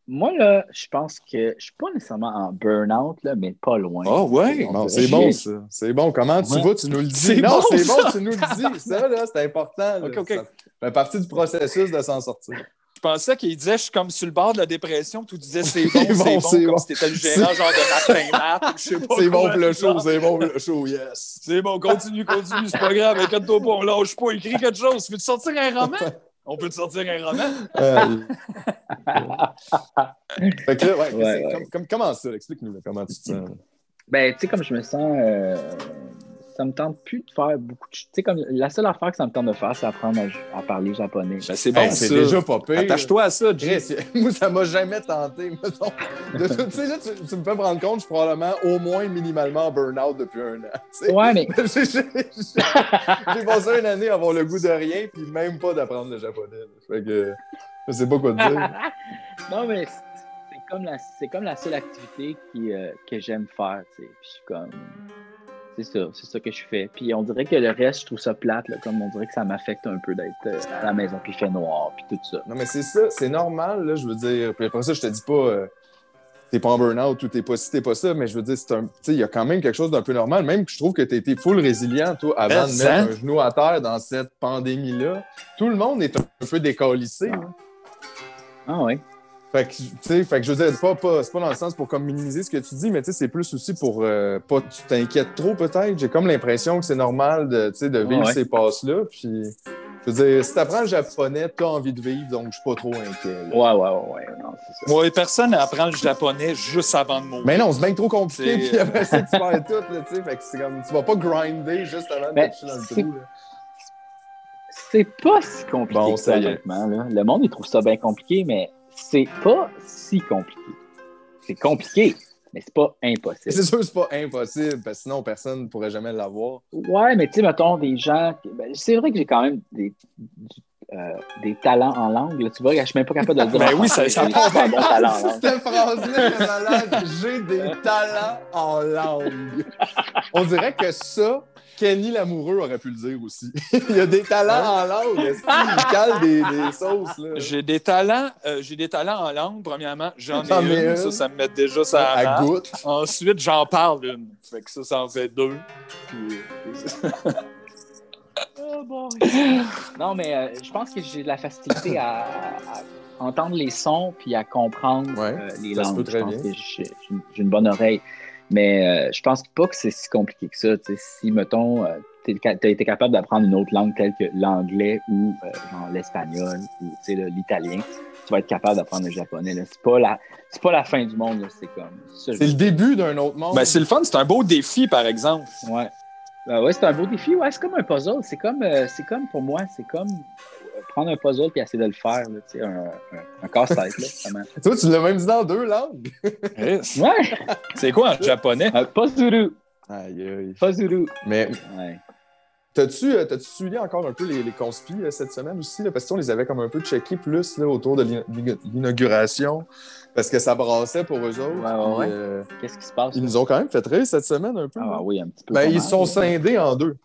Moi, là, je pense que je ne suis pas nécessairement en burn-out, là, mais pas loin. Ah ouais? Bon, c'est bon, ça. C'est bon. Comment tu vas? Tu nous le dis. C'est Non, bon, c'est ça. bon, tu nous le dis. Ça, là, c'est important. Là. OK. Ça fait partie du processus de s'en sortir. Je pensais qu'il disait je suis comme sur le bord de la dépression. Tu disais c'est bon, C'est comme bon. si t'étais le gérant genre de matin mat. Je sais pas C'est bon quoi, pour le genre. show, c'est bon pour le show, yes. C'est bon, continue, c'est pas grave. Inquiète-toi pas, on lâche pas. Écris quelque chose. Veux-tu sortir un roman? On peut te sortir un roman? Fait que là, ouais, Ouais. comment ça? Explique-nous là, comment tu te sens. Ben, tu sais, comme je me sens, ça me tente plus de faire beaucoup de... Tu sais, comme la seule affaire que ça me tente de faire, c'est apprendre à parler japonais. Ben, c'est bon, Hey, c'est ça. déjà pas pire. Attache-toi à ça, Jay. Chris, moi, ça m'a jamais tenté. Mettons. Tu sais, là, tu me fais me rendre compte, je suis probablement au moins minimalement en burn-out depuis 1 an. tu sais. Ouais, mais... J'ai passé 1 année à avoir le goût de rien, puis même pas d'apprendre le japonais. Là. Fait que je sais pas quoi te dire. Non, mais c'est comme la seule activité que j'aime faire, tu sais. Puis je suis comme... C'est ça que je fais. Puis on dirait que le reste, je trouve ça plate, là, comme on dirait que ça m'affecte un peu d'être à la maison, puis il fait noir, puis tout ça. Non, mais c'est ça, c'est normal, là, je veux dire. Puis après ça, je te dis pas, t'es pas en burn-out ou t'es pas ci, t'es pas ça, mais je veux dire, tu sais, il y a quand même quelque chose d'un peu normal, même que je trouve que t'as été full résilient, toi, avant de mettre un genou à terre dans cette pandémie-là. Tout le monde est un peu décalissé, là. Ah ouais. Fait que, tu sais, je veux dire, c'est pas dans le sens pour comme minimiser ce que tu dis, mais tu sais, c'est plus aussi pour pas que tu t'inquiètes trop, peut-être. J'ai comme l'impression que c'est normal de, tu sais, de vivre ces passes-là. Puis, je veux dire, si t'apprends le japonais, t'as envie de vivre, donc je suis pas trop inquiet. Là. Ouais. Non, c'est ça. Moi, personne n'apprend le japonais juste avant de mourir. Mais non, c'est bien trop compliqué, C'est- puis après ça, tu perds tout, là, tu sais. Fait que c'est comme, tu vas pas grinder juste avant de Ben, te toucher dans le c'est- trou, là. c'est pas si compliqué Bon, que ça, ça y est. honnêtement. Là. Le monde, il trouve ça bien compliqué, mais c'est pas si compliqué. C'est compliqué, mais c'est pas impossible. C'est sûr que c'est pas impossible, parce que sinon, personne ne pourrait jamais l'avoir. Ouais, mais tu sais, mettons, des gens... c'est vrai que j'ai quand même des talents en langue. Là. Tu vois, je suis même pas capable de le dire. Ben oui, ça ça pas un bon talent en langue. Cette phrase-là, c'est malade. J'ai des talents en langue. On dirait que ça, Kenny Lamoureux aurait pu le dire aussi. Il y a des talents en langue. Est-ce qu'il cale des sauces, là? J'ai des talents en langue, premièrement. J'en J'en ai ai une. une. Ça me met déjà ça À à goutte. Ensuite, j'en parle une. Fait que ça en fait deux. Puis, Oh, bon. Non, mais je pense que j'ai de la facilité à entendre les sons puis à comprendre Ouais, les ça se langues. peut très je pense bien. que j'ai une bonne oreille. Mais je pense pas que c'est si compliqué que ça. T'sais, si, mettons, t'as été capable d'apprendre une autre langue telle que l'anglais ou genre l'espagnol ou l'italien, tu vas être capable d'apprendre le japonais. Là. C'est pas la fin du monde. Là. C'est comme ça. C'est le début d'un autre monde. ben, c'est le fun. C'est un beau défi, par exemple. Ouais. Ouais, c'est un beau défi. Ouais, c'est comme un puzzle. C'est comme pour moi, c'est comme prendre un puzzle et essayer de le faire. Là, tu sais, un casse-tête. Là, vraiment. Toi, tu l'as même dit dans deux langues. Yes. Ouais! C'est quoi en japonais? Puzzle. Aïe, aïe. Puzzle. Mais Ouais. t'as-tu suivi encore un peu les conspis cette semaine aussi? Là? Parce qu'on les avait comme un peu checkés plus là, autour de l'inauguration. Parce que ça brassait pour eux autres. Ouais. Puis, Qu'est-ce qui se passe? ils là? nous ont quand même fait rire cette semaine un peu. Ah là. oui, un petit peu. Ben, pas ils mal, sont là. scindés en deux.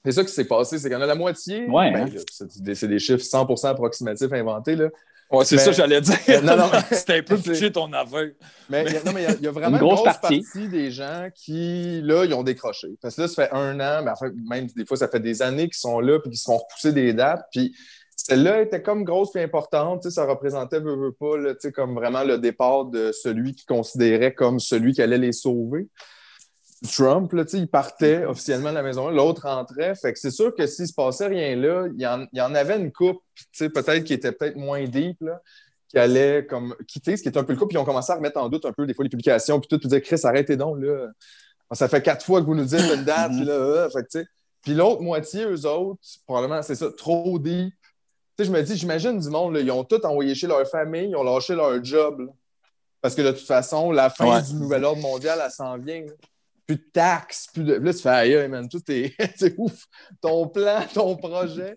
C'est ça qui s'est passé, c'est qu'il y en a la moitié. Ouais, Ben, hein. là, c'est des chiffres 100% approximatifs inventés. Là. Ouais, c'est Mais- ça que j'allais dire. Non, non. C'était un peu C'est- pitché ton aveu. Mais il y a vraiment Une une grosse grosse partie. partie des gens qui, là, ils ont décroché. Parce que là, ça fait 1 an, mais enfin, même des fois, ça fait des années qu'ils sont là puis qu'ils se font repousser des dates. Puis celle-là était comme grosse et importante. Tu sais, ça représentait, veux pas, là, tu sais, comme vraiment le départ de celui qui considérait comme celui qui allait les sauver. Trump, là, tu sais, il partait officiellement de la maison, l'autre rentrait. Fait que c'est sûr que s'il se passait rien là, il y en avait une couple, tu sais, peut-être qui était peut-être moins deep, là, qui allait comme quitter, ce qui était un peu le cas, puis ils ont commencé à remettre en doute un peu des fois les publications, puis tout, puis dire Chris, arrêtez donc, là. Ça fait 4 fois que vous nous dites une date, puis là, fait que, tu sais. Puis l'autre moitié, eux autres, probablement, c'est ça, trop deep. Tu sais, je me dis, j'imagine du monde, là, ils ont tout envoyé chez leur famille, ils ont lâché leur job, là. Parce que de toute façon, la fin du nouvel ordre mondial, elle s'en vient, là. Plus de taxes, plus de. Là, tu fais, aïe, man, tout est. C'est ouf. Ton plan, ton projet.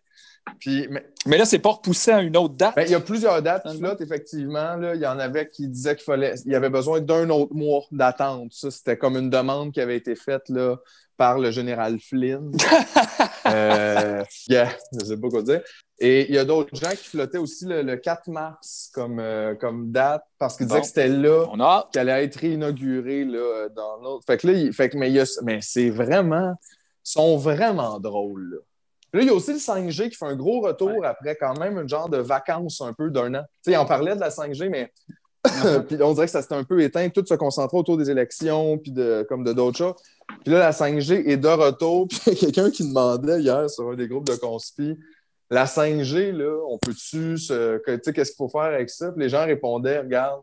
Puis, Mais là, c'est pas repoussé à une autre date. ben, il y a plusieurs dates qui flottent, effectivement. Là. Il y en avait qui disaient qu'il y avait besoin d'un autre mois d'attente. Ça, c'était comme une demande qui avait été faite là, par le général Flynn. Je sais pas quoi dire. Et il y a d'autres gens qui flottaient aussi le 4 mars comme date parce qu'ils disaient que c'était là On a qui allait être réinauguré là, dans l'autre. Fait que là, mais c'est vraiment. Ils sont vraiment drôles. Là. Puis là, il y a aussi le 5G qui fait un gros retour après quand même un genre de vacances un peu d'1 an. Tu sais, on parlait de la 5G, mais puis on dirait que ça s'est un peu éteint. Tout se concentrait autour des élections puis comme de d'autres choses. Puis là, la 5G est de retour. Puis il y a quelqu'un qui demandait hier sur un des groupes de conspi, la 5G, là, on peut-tu tu sais, qu'est-ce qu'il faut faire avec ça? Puis les gens répondaient, regarde,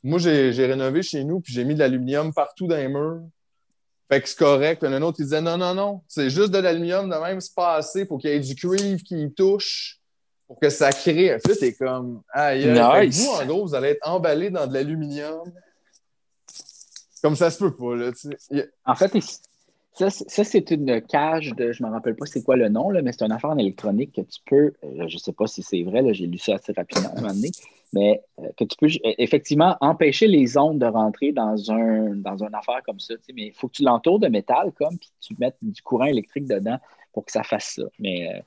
moi, j'ai rénové chez nous, puis j'ai mis de l'aluminium partout dans les murs. Fait que c'est correct. Puis il y en a un autre qui disait, non, c'est juste de l'aluminium de même, c'est pas assez. Faut qu'il y ait du cuivre qui y touche pour que ça crée. Puis là, t'es comme, aïe, aïe. Nice. Fait que vous, en gros, vous allez être emballé dans de l'aluminium. Comme ça se peut pas, là, tu sais. En fait, ça, c'est une cage de. Je ne me rappelle pas c'est quoi le nom, là, mais c'est une affaire en électronique que tu peux. Je ne sais pas si c'est vrai, là, j'ai lu ça assez rapidement à un moment donné, mais que tu peux effectivement empêcher les ondes de rentrer dans une affaire comme ça. Mais il faut que tu l'entoures de métal, comme, puis que tu mettes du courant électrique dedans pour que ça fasse ça. Mais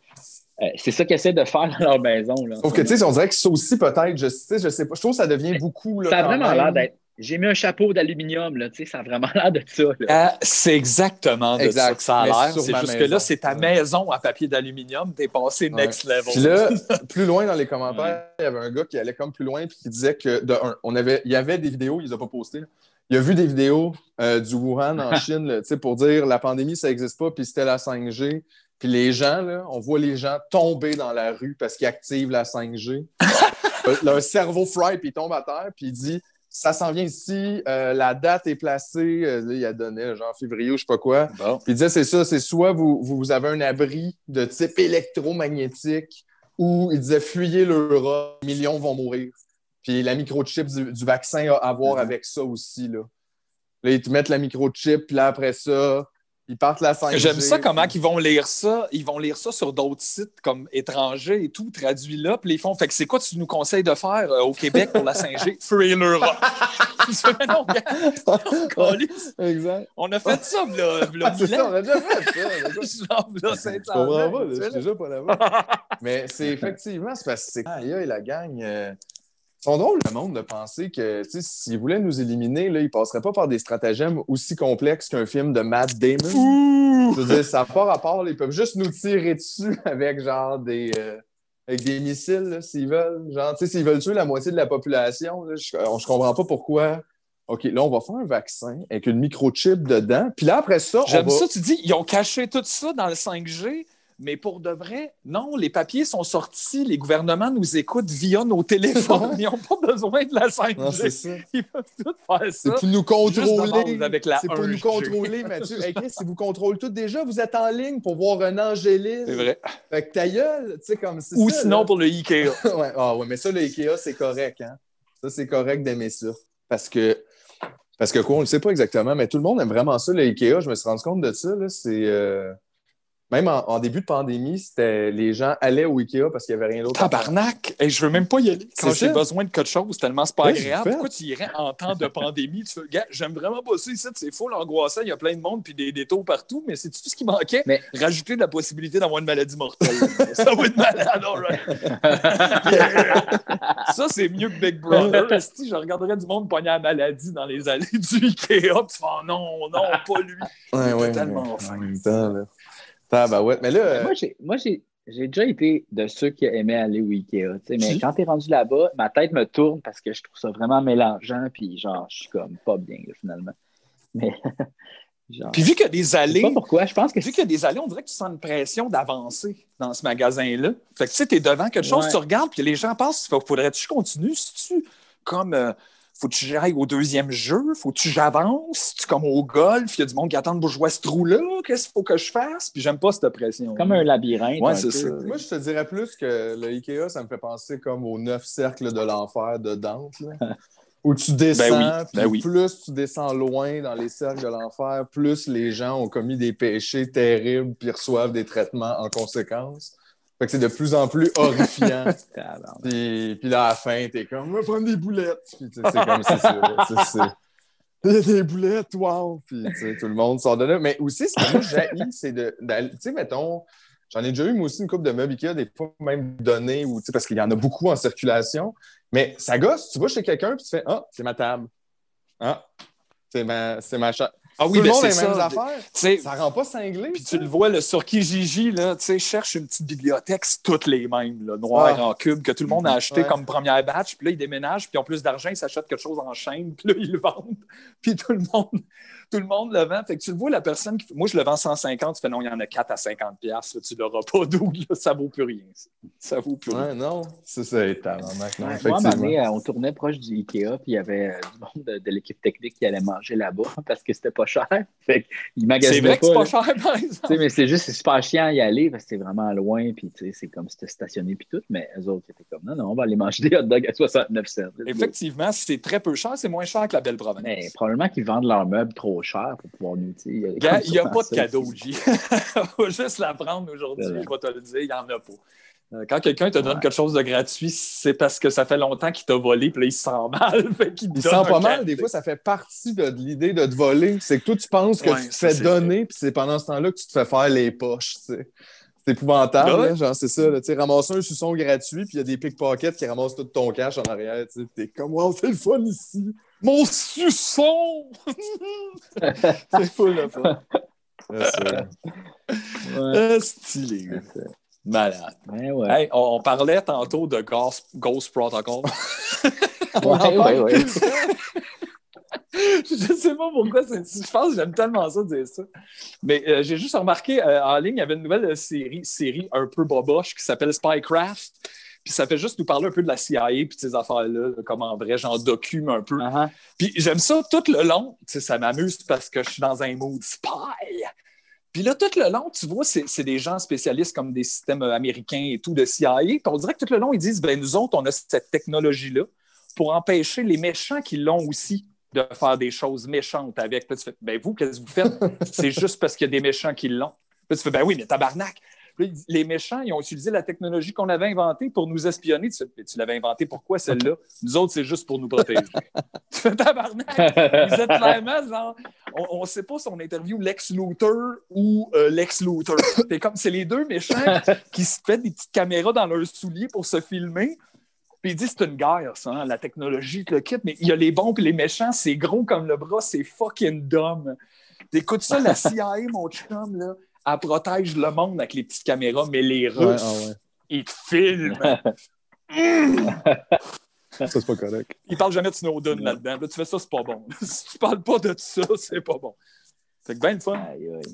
c'est ça qu'ils essaient de faire dans leur maison. Là, Sauf que, tu sais, on dirait que ça aussi, peut-être, je sais pas. Je trouve que ça devient beaucoup. Là, ça a quand vraiment même. l'air d'être. J'ai mis un chapeau d'aluminium, là, tu sais, ça a vraiment l'air de ça. Là. C'est exactement de Exact. ça que ça a Mais l'air. sur C'est ma juste que maison. là, c'est ta maison en papier d'aluminium. T'es passé next level. Puis là, plus loin dans les commentaires, il y avait un gars qui allait comme plus loin et qui disait que, il y avait des vidéos, il les a pas postées. Là. Il a vu des vidéos du Wuhan en Chine là, pour dire la pandémie, ça n'existe pas, puis c'était la 5G. Puis les gens, là, on voit les gens tomber dans la rue parce qu'ils activent la 5G. Leur cerveau fry, puis ils tombent à terre, puis il dit ça s'en vient ici, la date est placée, là, il a donné genre février ou je sais pas quoi. Bon. Puis il disait, c'est ça, c'est soit vous avez un abri de type électromagnétique ou il disait, fuyez l'Europe, millions vont mourir. Puis la microchip du vaccin a à voir avec ça aussi, là. Là, ils te mettent la microchip, puis là, après ça, ils partent la 5G. J'aime ça, comment ils vont lire ça. Ils vont lire ça sur d'autres sites comme étrangers et tout, traduit là. Puis ils font, fait que c'est quoi tu nous conseilles de faire au Québec pour la 5G? Fuir l'Europe. Non, exact. on a fait ça, là. C'est ça, on a déjà fait ça. Je Je comprends pas, là, je suis déjà pas là-bas. Mais c'est effectivement, c'est parce que c'est et la gang. Ils sont drôles, le monde, de penser que s'ils voulaient nous éliminer, là, ils passeraient pas par des stratagèmes aussi complexes qu'un film de Matt Damon. Je veux dire, ça n'a pas rapport. Ils peuvent juste nous tirer dessus avec genre avec des missiles, là, s'ils veulent. Genre, s'ils veulent tuer la moitié de la population, là, je comprends pas pourquoi. OK, là, on va faire un vaccin avec une microchip dedans. Puis là, après ça, j'aime ça, tu dis, ils ont caché tout ça dans le 5G. Mais pour de vrai, non, les papiers sont sortis, les gouvernements nous écoutent via nos téléphones. Ils n'ont pas besoin de la 5G. Non, c'est ça. Ils peuvent tout faire ça. C'est pour nous contrôler. Avec la c'est pour 1G. nous contrôler, Mathieu. Hey, Chris, si vous contrôlez tout déjà, vous êtes en ligne pour voir un Angéline. C'est vrai. Fait que ta gueule, tu sais, comme c'est ou ça, sinon là. pour le Ikea. ouais, mais ça, le Ikea, c'est correct. Hein? Ça, c'est correct d'aimer ça. Parce que quoi, on ne le sait pas exactement, mais tout le monde aime vraiment ça, le Ikea. Je me suis rendu compte de ça. Là, c'est... Même en début de pandémie, c'était les gens allaient au Ikea parce qu'il n'y avait rien d'autre. Tabarnak! Hey, je veux même pas y aller quand j'ai besoin de quelque chose, tellement c'est pas agréable. Pourquoi tu irais en temps de pandémie? Tu fais, gars, j'aime vraiment pas ça ici, c'est full angoissant, il y a plein de monde puis des détours partout, mais c'est tout ce qui manquait. Mais... Rajouter de la possibilité d'avoir une maladie mortelle. Ça va être malade, all right. Ça, c'est mieux que Big Brother. Si je regarderais du monde pogner la maladie dans les allées du Ikea, tu fais non, pas lui. Ouais, totalement en même temps, là. Ah, ouais. Mais là, moi, j'ai déjà été de ceux qui aimaient aller au Ikea. Mais quand t'es rendu là-bas, ma tête me tourne parce que je trouve ça vraiment mélangeant. Puis genre, je suis comme pas bien, là, finalement. Mais genre, puis vu qu'il y a des allées. Je sais pas pourquoi, je pense que vu qu'il y a des allées, on dirait que tu sens une pression d'avancer dans ce magasin-là. Fait que tu sais, t'es devant quelque chose, tu regardes, puis les gens passent. Faudrait-tu que je continue? Si-tu comme. Faut-tu que j'aille au deuxième jeu? Faut-tu que j'avance? Tu comme au golf? Il y a du monde qui attend pour jouer à ce trou-là. Qu'est-ce qu'il faut que je fasse? Puis j'aime pas cette pression. Comme un labyrinthe. Ouais, c'est ça. Moi, je te dirais plus que le Ikea, ça me fait penser comme aux 9 cercles de l'enfer de Dante. Là, où tu descends, plus tu descends loin dans les cercles de l'enfer, plus les gens ont commis des péchés terribles puis reçoivent des traitements en conséquence. Fait que c'est de plus en plus horrifiant. puis là, à la fin, t'es comme, on va prendre des boulettes. Puis c'est comme, c'est ça. Il y a des boulettes, wow! Puis tout le monde sort de là. Mais aussi, ce que moi, j'haïs, c'est tu sais, mettons, j'en ai déjà eu, moi aussi, une couple de meubles Ikea, des fois même donnés, parce qu'il y en a beaucoup en circulation. Mais ça gosse, tu vas chez quelqu'un, puis tu fais, c'est ma table. C'est ma chambre. Ah oui, tout le monde a les ça, mêmes affaires. Ça rend pas cinglé. Puis tu le vois là, sur Kijiji, là, cherche une petite bibliothèque, c'est toutes les mêmes, là, noires en cube, que tout le monde a acheté comme première batch. Puis là, ils déménagent, puis ils ont plus d'argent, ils s'achètent quelque chose en chaîne, puis là, ils le vendent. Puis tout le monde le vend. Fait que tu le vois, la personne qui... Moi, je le vends 150, tu fais non, il y en a 4 à 50$. Là, tu l'auras pas double, ça vaut plus rien. Ça vaut plus rien. Ouais, non, c'est ça, étonnant. Moi, à un moment donné, on tournait proche du Ikea, puis il y avait du monde de l'équipe technique qui allait manger là-bas parce que c'était pas cher. Fait qu'ils magasinaient c'est vrai que c'est pas cher, par exemple. Mais c'est juste, c'est super chiant à y aller parce que c'est vraiment loin, puis c'est comme si c'était stationné, puis tout. Mais eux autres étaient comme, non, on va aller manger des hot dogs à 69 cents. Effectivement, c'est très peu cher, c'est moins cher que la belle province. Mais probablement qu'ils vendent leurs meubles trop cher pour pouvoir nous. Il n'y a pas de cadeau, G. Faut juste la prendre aujourd'hui, je vais te le dire, il n'y en a pas. Quand quelqu'un te donne quelque chose de gratuit, c'est parce que ça fait longtemps qu'il t'a volé, puis là, il se sent mal. Il se sent pas mal. Des fois, ça fait partie de l'idée de te voler. C'est que toi, tu penses que tu te fais donner, puis c'est pendant ce temps-là que tu te fais faire les poches. T'sais. C'est épouvantable. Là, genre, c'est ça. Là, ramasser un suçon gratuit, puis il y a des pickpockets qui ramassent tout ton cash en arrière. T'es comme, wow, c'est le fun ici. Mon suçon! C'est full le fun. Stylé. Malade. Ouais. Hey, on parlait tantôt de Ghost Protocol. Ouais. Je ne sais pas pourquoi. Je pense que j'aime tellement ça dire ça. Mais j'ai juste remarqué, en ligne, il y avait une nouvelle série un peu boboche qui s'appelle Spycraft. Puis ça fait juste nous parler un peu de la CIA puis de ces affaires-là, comme en vrai, j'en docume un peu. Puis j'aime ça tout le long. Ça m'amuse parce que je suis dans un mood spy. Puis là, tout le long, tu vois, c'est des gens spécialistes comme des systèmes américains et tout de CIA. Puis on dirait que tout le long, ils disent, nous autres, on a cette technologie-là pour empêcher les méchants qui l'ont aussi de faire des choses méchantes avec. Puis tu fais, vous, qu'est-ce que vous faites? C'est juste parce qu'il y a des méchants qui l'ont. Puis tu fais, oui, mais tabarnak! Puis les méchants, ils ont utilisé la technologie qu'on avait inventée pour nous espionner. Tu l'avais inventée pourquoi, celle-là? Nous autres, c'est juste pour nous protéger. Tu fais tabarnak! Vous êtes clairement genre... On ne sait pas si on interviewe Lex Luthor ou Lex Luthor. C'est les deux méchants qui se mettent des petites caméras dans leurs souliers pour se filmer. Puis ils disent c'est une guerre, ça, hein, la technologie, le kit. Mais il y a les bons et les méchants, c'est gros comme le bras, c'est fucking dumb. T'écoutes ça, la CIA, mon chum, là. Elle protège le monde avec les petites caméras, mais les Russes, ils te filment. Ça, c'est pas correct. Ils parlent jamais de Snowden là-dedans. Là, tu fais ça, c'est pas bon. Si tu parles pas de ça, c'est pas bon. Fait que bien le fun.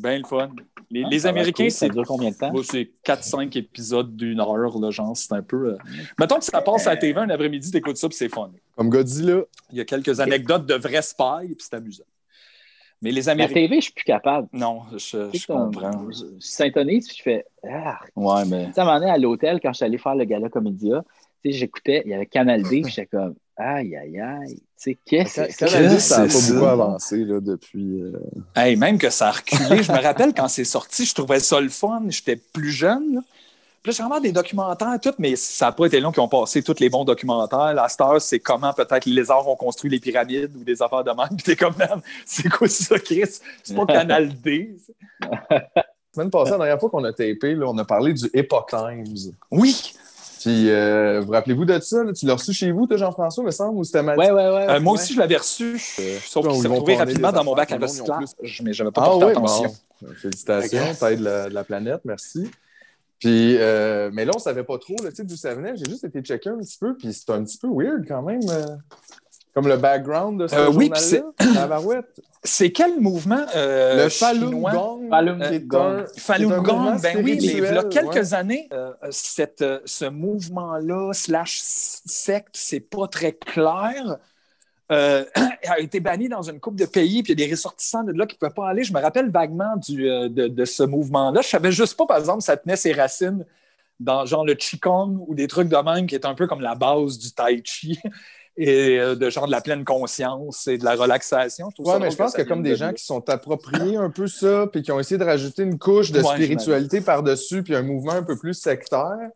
Bien le fun. Les Américains, ça dure combien de temps? C'est 4-5 épisodes d'une heure, là, genre, c'est un peu... Mettons que ça passe à la TV un après-midi, t'écoutes ça, puis c'est fun. Comme Godzilla. Il y a quelques anecdotes de vrais spies, puis c'est amusant. Mais les Américains... La TV, je suis plus capable. Non, je comprends. Je syntonise, puis je fais... Ouais, mais... Tu sais, à un moment donné, à l'hôtel, quand je suis allé faire le gala Comédia, tu sais, j'écoutais, il y avait Canal D, puis j'étais comme... Aïe, aïe, aïe. Tu sais, qu'est-ce que Canal D, ça n'a pas beaucoup avancé là, depuis... Hey, même que ça a reculé. Je me rappelle, quand c'est sorti, je trouvais ça le fun. J'étais plus jeune, là. Puis là, j'ai vraiment des documentaires, tout, mais ça n'a pas été long qu'ils ont passé tous les bons documentaires. La star, c'est comment peut-être les lézards ont construit les pyramides ou des affaires de même. Puis t'es comme, c'est quoi ça, Chris? C'est pas Canal D. La semaine passée, la dernière fois qu'on a tapé, là, on a parlé du Epoch Times. Oui! Puis, vous rappelez-vous de ça? Là? Tu l'as reçu chez vous, toi, Jean-François, me semble, ou c'était Ouais. moi aussi, je l'avais reçu. Sauf qu'il s'est retrouvé rapidement dans mon bac à recyclage. Mais je n'avais pas porté attention. Bon. Félicitations, t'aides la planète, merci. Puis, mais là, on savait pas trop d'où ça venait. J'ai juste été checker un petit peu, puis c'est un petit peu weird quand même. Comme le background de ce journal-là, la barouette. C'est quel mouvement le Falun Gong. Falun Gong, ben oui, mais il y a quelques années, ce mouvement-là, /secte, c'est pas très clair, a été banni dans une couple de pays, puis il y a des ressortissants de là qui ne pouvaient pas aller. Je me rappelle vaguement de ce mouvement-là. Je savais juste pas, par exemple, ça tenait ses racines dans genre le Qigong ou des trucs de même qui est un peu comme la base du Tai Chi. Et de genre de la pleine conscience et de la relaxation. Mais je pense que comme des gens qui sont appropriés un peu ça, puis qui ont essayé de rajouter une couche de spiritualité par-dessus, puis un mouvement un peu plus sectaire.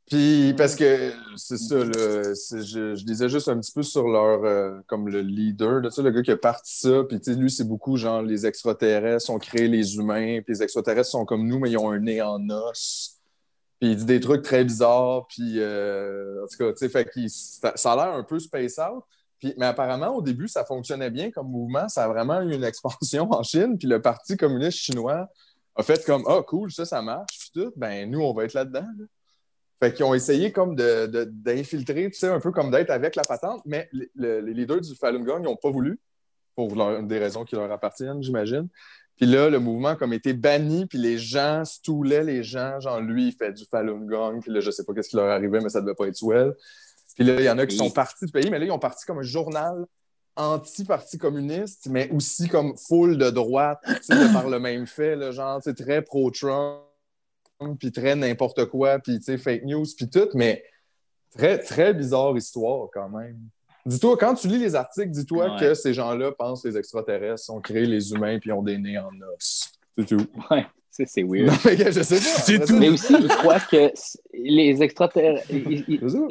Puis parce que c'est ça, là, je disais juste un petit peu sur leur comme le leader, là, le gars qui a parti ça, puis lui, c'est beaucoup genre les extraterrestres ont créé les humains, puis les extraterrestres sont comme nous, mais ils ont un nez en os. Puis il dit des trucs très bizarres, puis en tout cas, tu sais, fait que ça a l'air un peu space out. Puis, mais apparemment, au début, ça fonctionnait bien comme mouvement. Ça a vraiment eu une expansion en Chine. Puis le Parti communiste chinois a fait comme « Ah, cool, ça marche. » Puis tout, ben nous, on va être là-dedans. Là. Fait qu'ils ont essayé comme d'infiltrer, tu sais, un peu comme d'être avec la patente. Mais les leaders du Falun Gong, ils n'ont pas voulu, pour des raisons qui leur appartiennent, j'imagine. Puis là, le mouvement a été banni, puis les gens stoulaient les gens. Genre, lui, il fait du Falun Gong, puis là, je sais pas qu'est-ce qui leur arrivait, mais ça devait pas être swell. Puis là, il y en a qui sont partis du pays, mais là, ils ont parti comme un journal anti-parti communiste, mais aussi comme full de droite, tu sais, par le même fait, là, genre, tu sais, très pro-Trump, puis très n'importe quoi, puis tu sais, fake news, puis tout, mais très, très bizarre histoire, quand même. Dis-toi, quand tu lis les articles, dis-toi que ces gens-là pensent que les extraterrestres ont créé les humains puis ont des nez en os. C'est tout. Ouais, c'est weird. Non, mais je sais pas. C'est tout. Mais aussi, ils croient que les extraterrestres...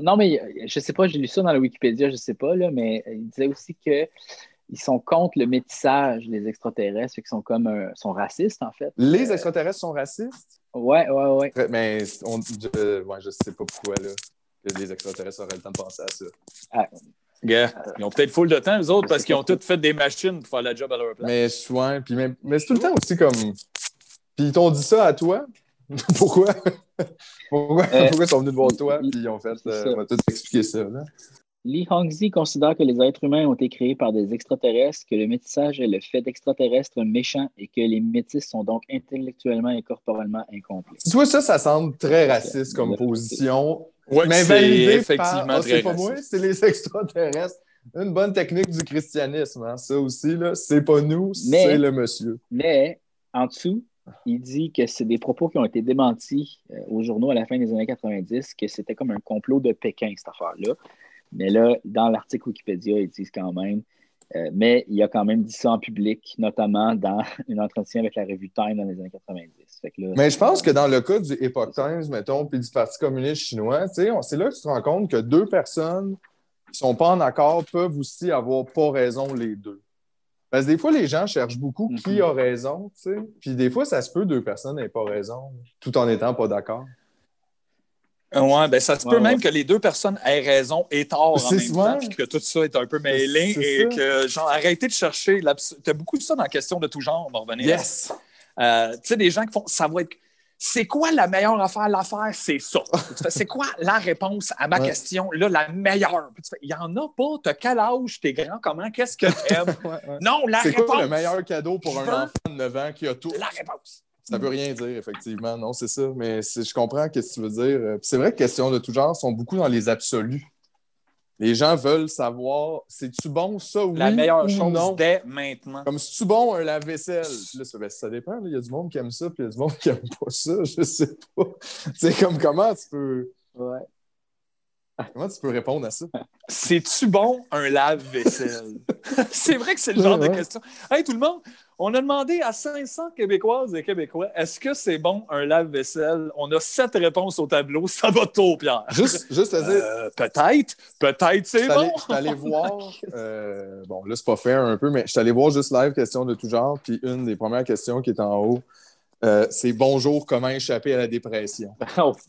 Non, mais je sais pas, j'ai lu ça dans la Wikipédia, je sais pas, là, mais il disait aussi qu'ils sont contre le métissage, les extraterrestres, qu'ils sont comme sont racistes, en fait. Les extraterrestres sont racistes? Ouais. Mais je sais pas pourquoi, là, que les extraterrestres auraient le temps de penser à ça. Ils ont peut-être full de temps, eux autres, parce qu'ils ont tous fait des machines pour faire la job à leur place. Mais c'est tout le temps aussi comme... Puis ils t'ont dit ça à toi? Pourquoi? Pourquoi ils sont venus te voir toi? Puis ils ont fait... on va tout expliquer ça, là. Li Hongzhi considère que les êtres humains ont été créés par des extraterrestres, que le métissage est le fait d'extraterrestres méchants et que les métis sont donc intellectuellement et corporellement incomplets. Tu vois, ça semble très raciste comme position. Ouais, mais c'est validé effectivement par, très c'est pas moi, raciste. c'est les extraterrestres. Une bonne technique du christianisme, hein. Ça aussi, là, c'est pas nous, c'est Mais, le monsieur. mais en dessous, il dit que c'est des propos qui ont été démentis aux journaux à la fin des années 90, que c'était comme un complot de Pékin, cette affaire-là. Mais là, dans l'article Wikipédia, ils disent quand même, mais il a quand même dit ça en public, notamment dans un entretien avec la revue Time dans les années 90. Fait que là, Mais je pense que dans le cas du Epoch Times, mettons, puis du Parti communiste chinois, tu sais, c'est là que tu te rends compte que deux personnes qui sont pas en accord peuvent aussi avoir pas raison les deux. Parce que des fois, les gens cherchent beaucoup qui a raison, tu sais. Puis des fois, ça se peut, deux personnes n'aient pas raison, tout en n'étant pas d'accord. Ouais, ben ça se peut même que les deux personnes aient raison et tort en même temps, puis que tout ça est un peu mêlé et que, genre, arrêtez de chercher l'absurde. Tu as beaucoup de ça dans la question de tout genre, on va revenir. Yes! Tu sais, des gens qui font, ça va être, c'est quoi la meilleure affaire? L'affaire, c'est ça. C'est quoi la réponse à ma question? Là, la meilleure. Il n'y en a pas. T'as quel âge? T'es grand? Comment? Qu'est-ce que t'aimes? Non, la réponse! C'est quoi le meilleur cadeau pour un enfant de 9 ans qui a tout? La réponse! Ça veut rien dire, effectivement. Non, c'est ça. Mais je comprends ce que tu veux dire. C'est vrai que questions de tout genre sont beaucoup dans les absolus. Les gens veulent savoir, c'est-tu bon, ça, oui, la meilleure ou chose non? dès maintenant. Comme, c'est-tu bon, un lave-vaisselle? Là, ça dépend. Il y a du monde qui aime ça, puis il y a du monde qui aime pas ça. Je sais pas. C'est comme, comment tu peux... Ouais. Comment tu peux répondre à ça? C'est-tu bon, un lave-vaisselle? C'est vrai que c'est le genre de question. Hey, tout le monde, on a demandé à 500 Québécoises et Québécois, est-ce que c'est bon, un lave-vaisselle? On a 7 réponses au tableau. Ça va tôt, Pierre. Juste à dire... Peut-être c'est bon. Je suis allé voir... bon, là, c'est pas fair un peu, mais je suis allé voir juste live questions de tout genre, puis une des premières questions qui est en haut, c'est bonjour, comment échapper à la dépression.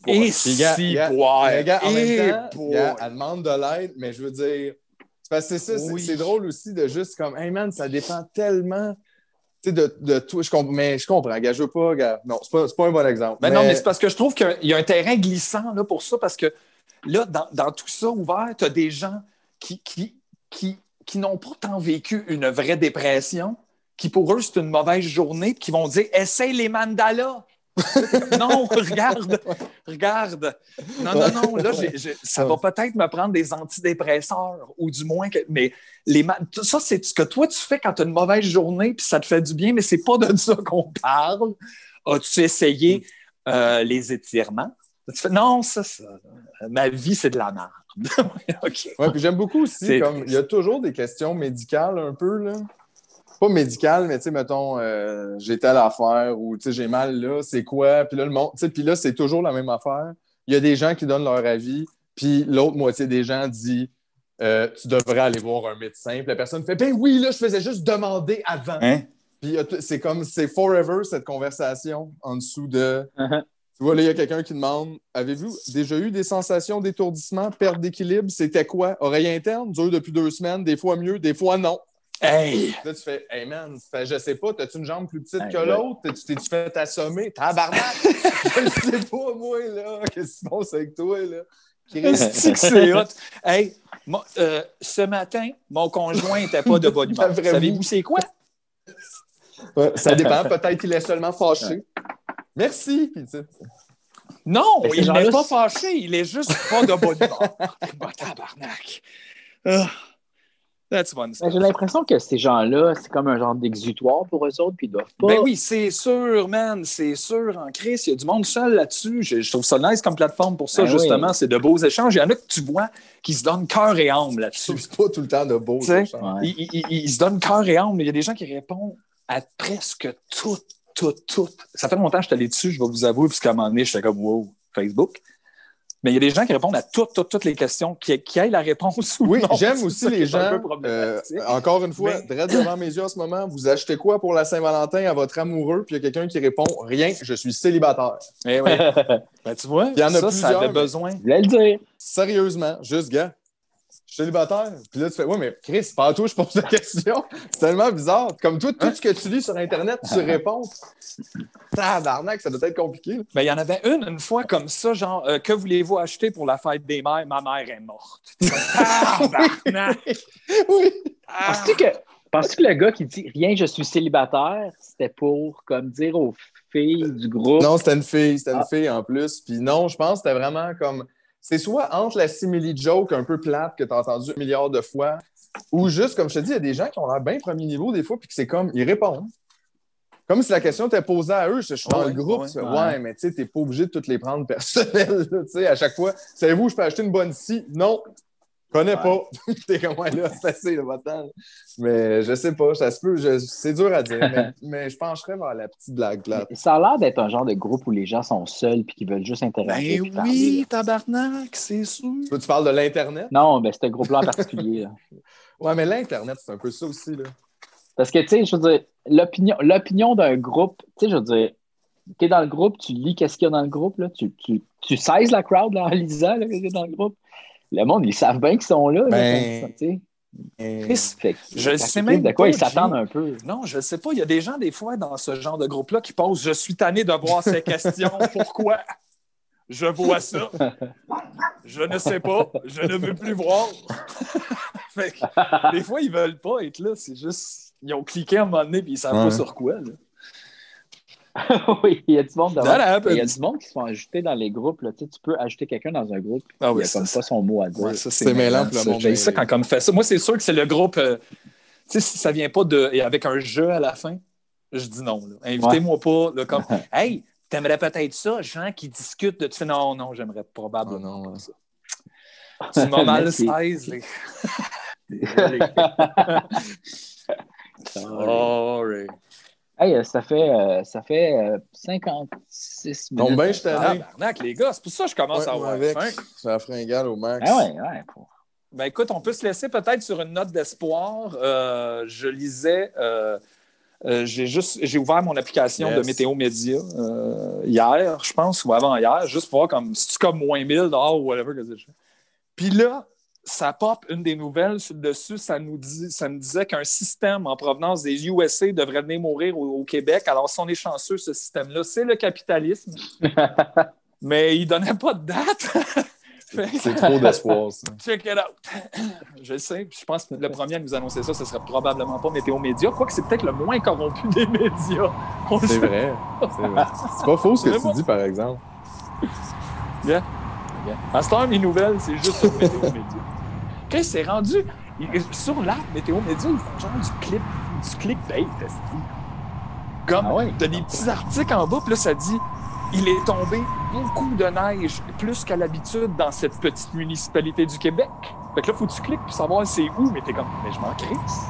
Et regarde, en même temps, elle demande de l'aide, mais je veux dire, c'est parce que c'est drôle aussi de juste comme, hey man, ça dépend tellement de tout. Mais je comprends, gars, je veux pas, gars. Non, c'est pas un bon exemple. Non, mais c'est parce que je trouve qu'il y a un terrain glissant là, pour ça, parce que là, dans tout ça ouvert, tu as des gens qui n'ont pas tant vécu une vraie dépression, qui pour eux, c'est une mauvaise journée, puis qui vont dire « Essaye les mandalas! » Non, regarde. Non. Là, ça va peut-être me prendre des antidépresseurs, ou du moins... Mais ça, c'est ce que toi, tu fais quand tu as une mauvaise journée, puis ça te fait du bien, mais c'est pas de ça qu'on parle. As-tu essayé les étirements? Tu fais, non, ça, ma vie, c'est de la merde. OK. Ouais, puis j'aime beaucoup aussi, comme il y a toujours des questions médicales un peu, là. Pas médical, mais tu sais, mettons, j'ai telle affaire ou tu sais, j'ai mal là, c'est quoi? Puis là, le monde, tu sais, puis là, c'est toujours la même affaire. Il y a des gens qui donnent leur avis, puis l'autre moitié des gens dit tu devrais aller voir un médecin. Puis la personne fait ben oui, là, je faisais juste demander avant. Hein? Puis c'est comme, c'est forever cette conversation en dessous de. Tu vois, là, il y a quelqu'un qui demande avez-vous déjà eu des sensations d'étourdissement, perte d'équilibre? C'était quoi? Oreille interne, dure depuis 2 semaines, des fois mieux, des fois non. Hey! Là, tu fais, hey man, je sais pas, t'as-tu une jambe plus petite que l'autre? T'es-tu fait assommer? Tabarnak! Je le sais pas, moi, là. Qu'est-ce qui se passe avec toi, là? C'est hot. Hey, ce matin, mon conjoint n'était pas de bonne humeur. Savez-vous c'est quoi? Ouais, ça dépend. Peut-être qu'il est seulement fâché. Merci! Puis, non, il n'est pas fâché. Il est juste pas de bonne humeur. Tabarnak. That's one stuff. J'ai l'impression que ces gens-là, c'est comme un genre d'exutoire pour eux autres, puis ils doivent pas... Ben oui, c'est sûr, man. C'est sûr, en crise. Il y a du monde seul là-dessus. Je trouve ça nice comme plateforme pour ça, justement. Oui. C'est de beaux échanges. Il y en a que tu vois qui se donnent cœur et âme là-dessus. C'est pas tout le temps de beaux échanges. Ils se donnent cœur et âme. Il y a des gens qui répondent à presque tout. Ça fait longtemps que je suis allé dessus, je vais vous avouer, puisqu'à un moment donné, j'étais comme, wow, Facebook. Mais il y a des gens qui répondent à toutes les questions, qui aient la réponse ou oui, non. J'aime aussi les gens, encore une fois, direct devant mes yeux en ce moment, vous achetez quoi pour la Saint-Valentin à votre amoureux, puis il y a quelqu'un qui répond « Rien, je suis célibataire. » Eh oui. Ben, tu vois, il y en a ça avait besoin. Je voulais le dire. Sérieusement, juste, gars, je suis célibataire. Puis là, tu fais « Ouais, mais Chris, pas à toi, je pose la question. » C'est tellement bizarre. Comme toi, tout ce que tu lis sur Internet, tu réponds. Tabarnak, ça doit être compliqué. Ben, il y en avait une fois comme ça, genre, que voulez-vous acheter pour la fête des mères? Ma mère est morte. Tabarnak! Oui. Penses-tu que le gars qui dit rien, je suis célibataire, c'était pour comme dire aux filles du groupe? Non, c'était une fille. C'était une fille en plus. Puis non, je pense que c'était vraiment comme. c'est soit entre la simili-joke un peu plate que tu as entendu 1 milliard de fois, ou juste, comme je te dis, il y a des gens qui ont l'air bien premier niveau des fois, puis que c'est comme, ils répondent. Comme si la question était posée à eux, je suis dans le groupe, mais tu sais, t'es pas obligé de toutes les prendre personnelles, tu sais, à chaque fois. Savez-vous, je peux acheter une bonne scie? Non, connais pas. T'es comme, là, c'est assez, le votant. Mais je sais pas, ça se peut, c'est dur à dire, mais je pencherais vers la petite blague là. Ça a l'air d'être un genre de groupe où les gens sont seuls et qui veulent juste interagir. Ben oui, tabarnak, c'est sûr. Tu parles de l'Internet? Non, ben ce groupe-là en particulier. Là. Ouais, mais l'Internet, c'est un peu ça aussi, là. Parce que, tu sais, je veux dire, l'opinion d'un groupe, tu sais, je veux dire, t'es dans le groupe, tu lis qu'est-ce qu'il y a dans le groupe, là, tu saises la crowd là, en lisant là, qu'est-ce qu'il y a dans le groupe. Le monde, ils savent bien qu'ils sont là. Ben... Je sais même de quoi ils s'attendent un peu. Non, je ne sais pas. Il y a des gens, des fois, dans ce genre de groupe-là, qui posent « Je suis tanné de voir ces questions. Pourquoi? Je vois ça. Je ne sais pas. Je ne veux plus voir. » Fait que, des fois, ils ne veulent pas être là. C'est juste... Ils ont cliqué à un moment donné et ils ne savent pas sur quoi. Là. Oui, il y a du monde qui se font ajouter dans les groupes. Là. Tu sais, tu peux ajouter quelqu'un dans un groupe. Il n'y a comme pas son mot à dire. Ouais, ça, c'est mêlant pour le monde. J'ai ça quand on fait ça. Moi, c'est sûr que c'est le groupe... tu sais, si ça ne vient pas avec un jeu à la fin, je dis non. Là. Invitez-moi pas. Là, comme, hey, t'aimerais peut-être ça, gens qui discutent de... Tu fais non, j'aimerais probablement ça. Tu m'as mal 16. Sorry. Hey, ça fait 56 minutes. Donc, ben, je t'avais. Les gars, c'est pour ça que je commence à avoir faim. C'est la fringale au max. Ouais. Ben, écoute, on peut se laisser peut-être sur une note d'espoir. Je lisais... j'ai ouvert mon application de Météo Média hier, je pense, ou avant-hier, juste pour voir comme si tu comme moins 1000 dehors ou whatever. Puis là, ça pop une des nouvelles sur le dessus, ça me disait qu'un système en provenance des USA devrait venir mourir au Québec. Alors, si on est chanceux, ce système-là, c'est le capitalisme. Mais il ne donnait pas de date. C'est trop d'espoir, ça. Check it out. Je sais, je pense que le premier à nous annoncer ça, ce serait probablement pas Météo Média, quoique c'est peut-être le moins corrompu des médias. C'est vrai. C'est pas faux ce que tu dis, par exemple. Yeah. À ce temps, mes nouvelles, c'est juste sur Météo Média. OK, c'est rendu... Sur l'app Météo Média, ils font genre du clickbait, comme t'as des petits articles en bas, puis là, ça dit « Il est tombé beaucoup de neige, plus qu'à l'habitude dans cette petite municipalité du Québec. » Fait que là, faut que tu cliques pour savoir c'est où, mais t'es comme « Mais je m'en crisse. »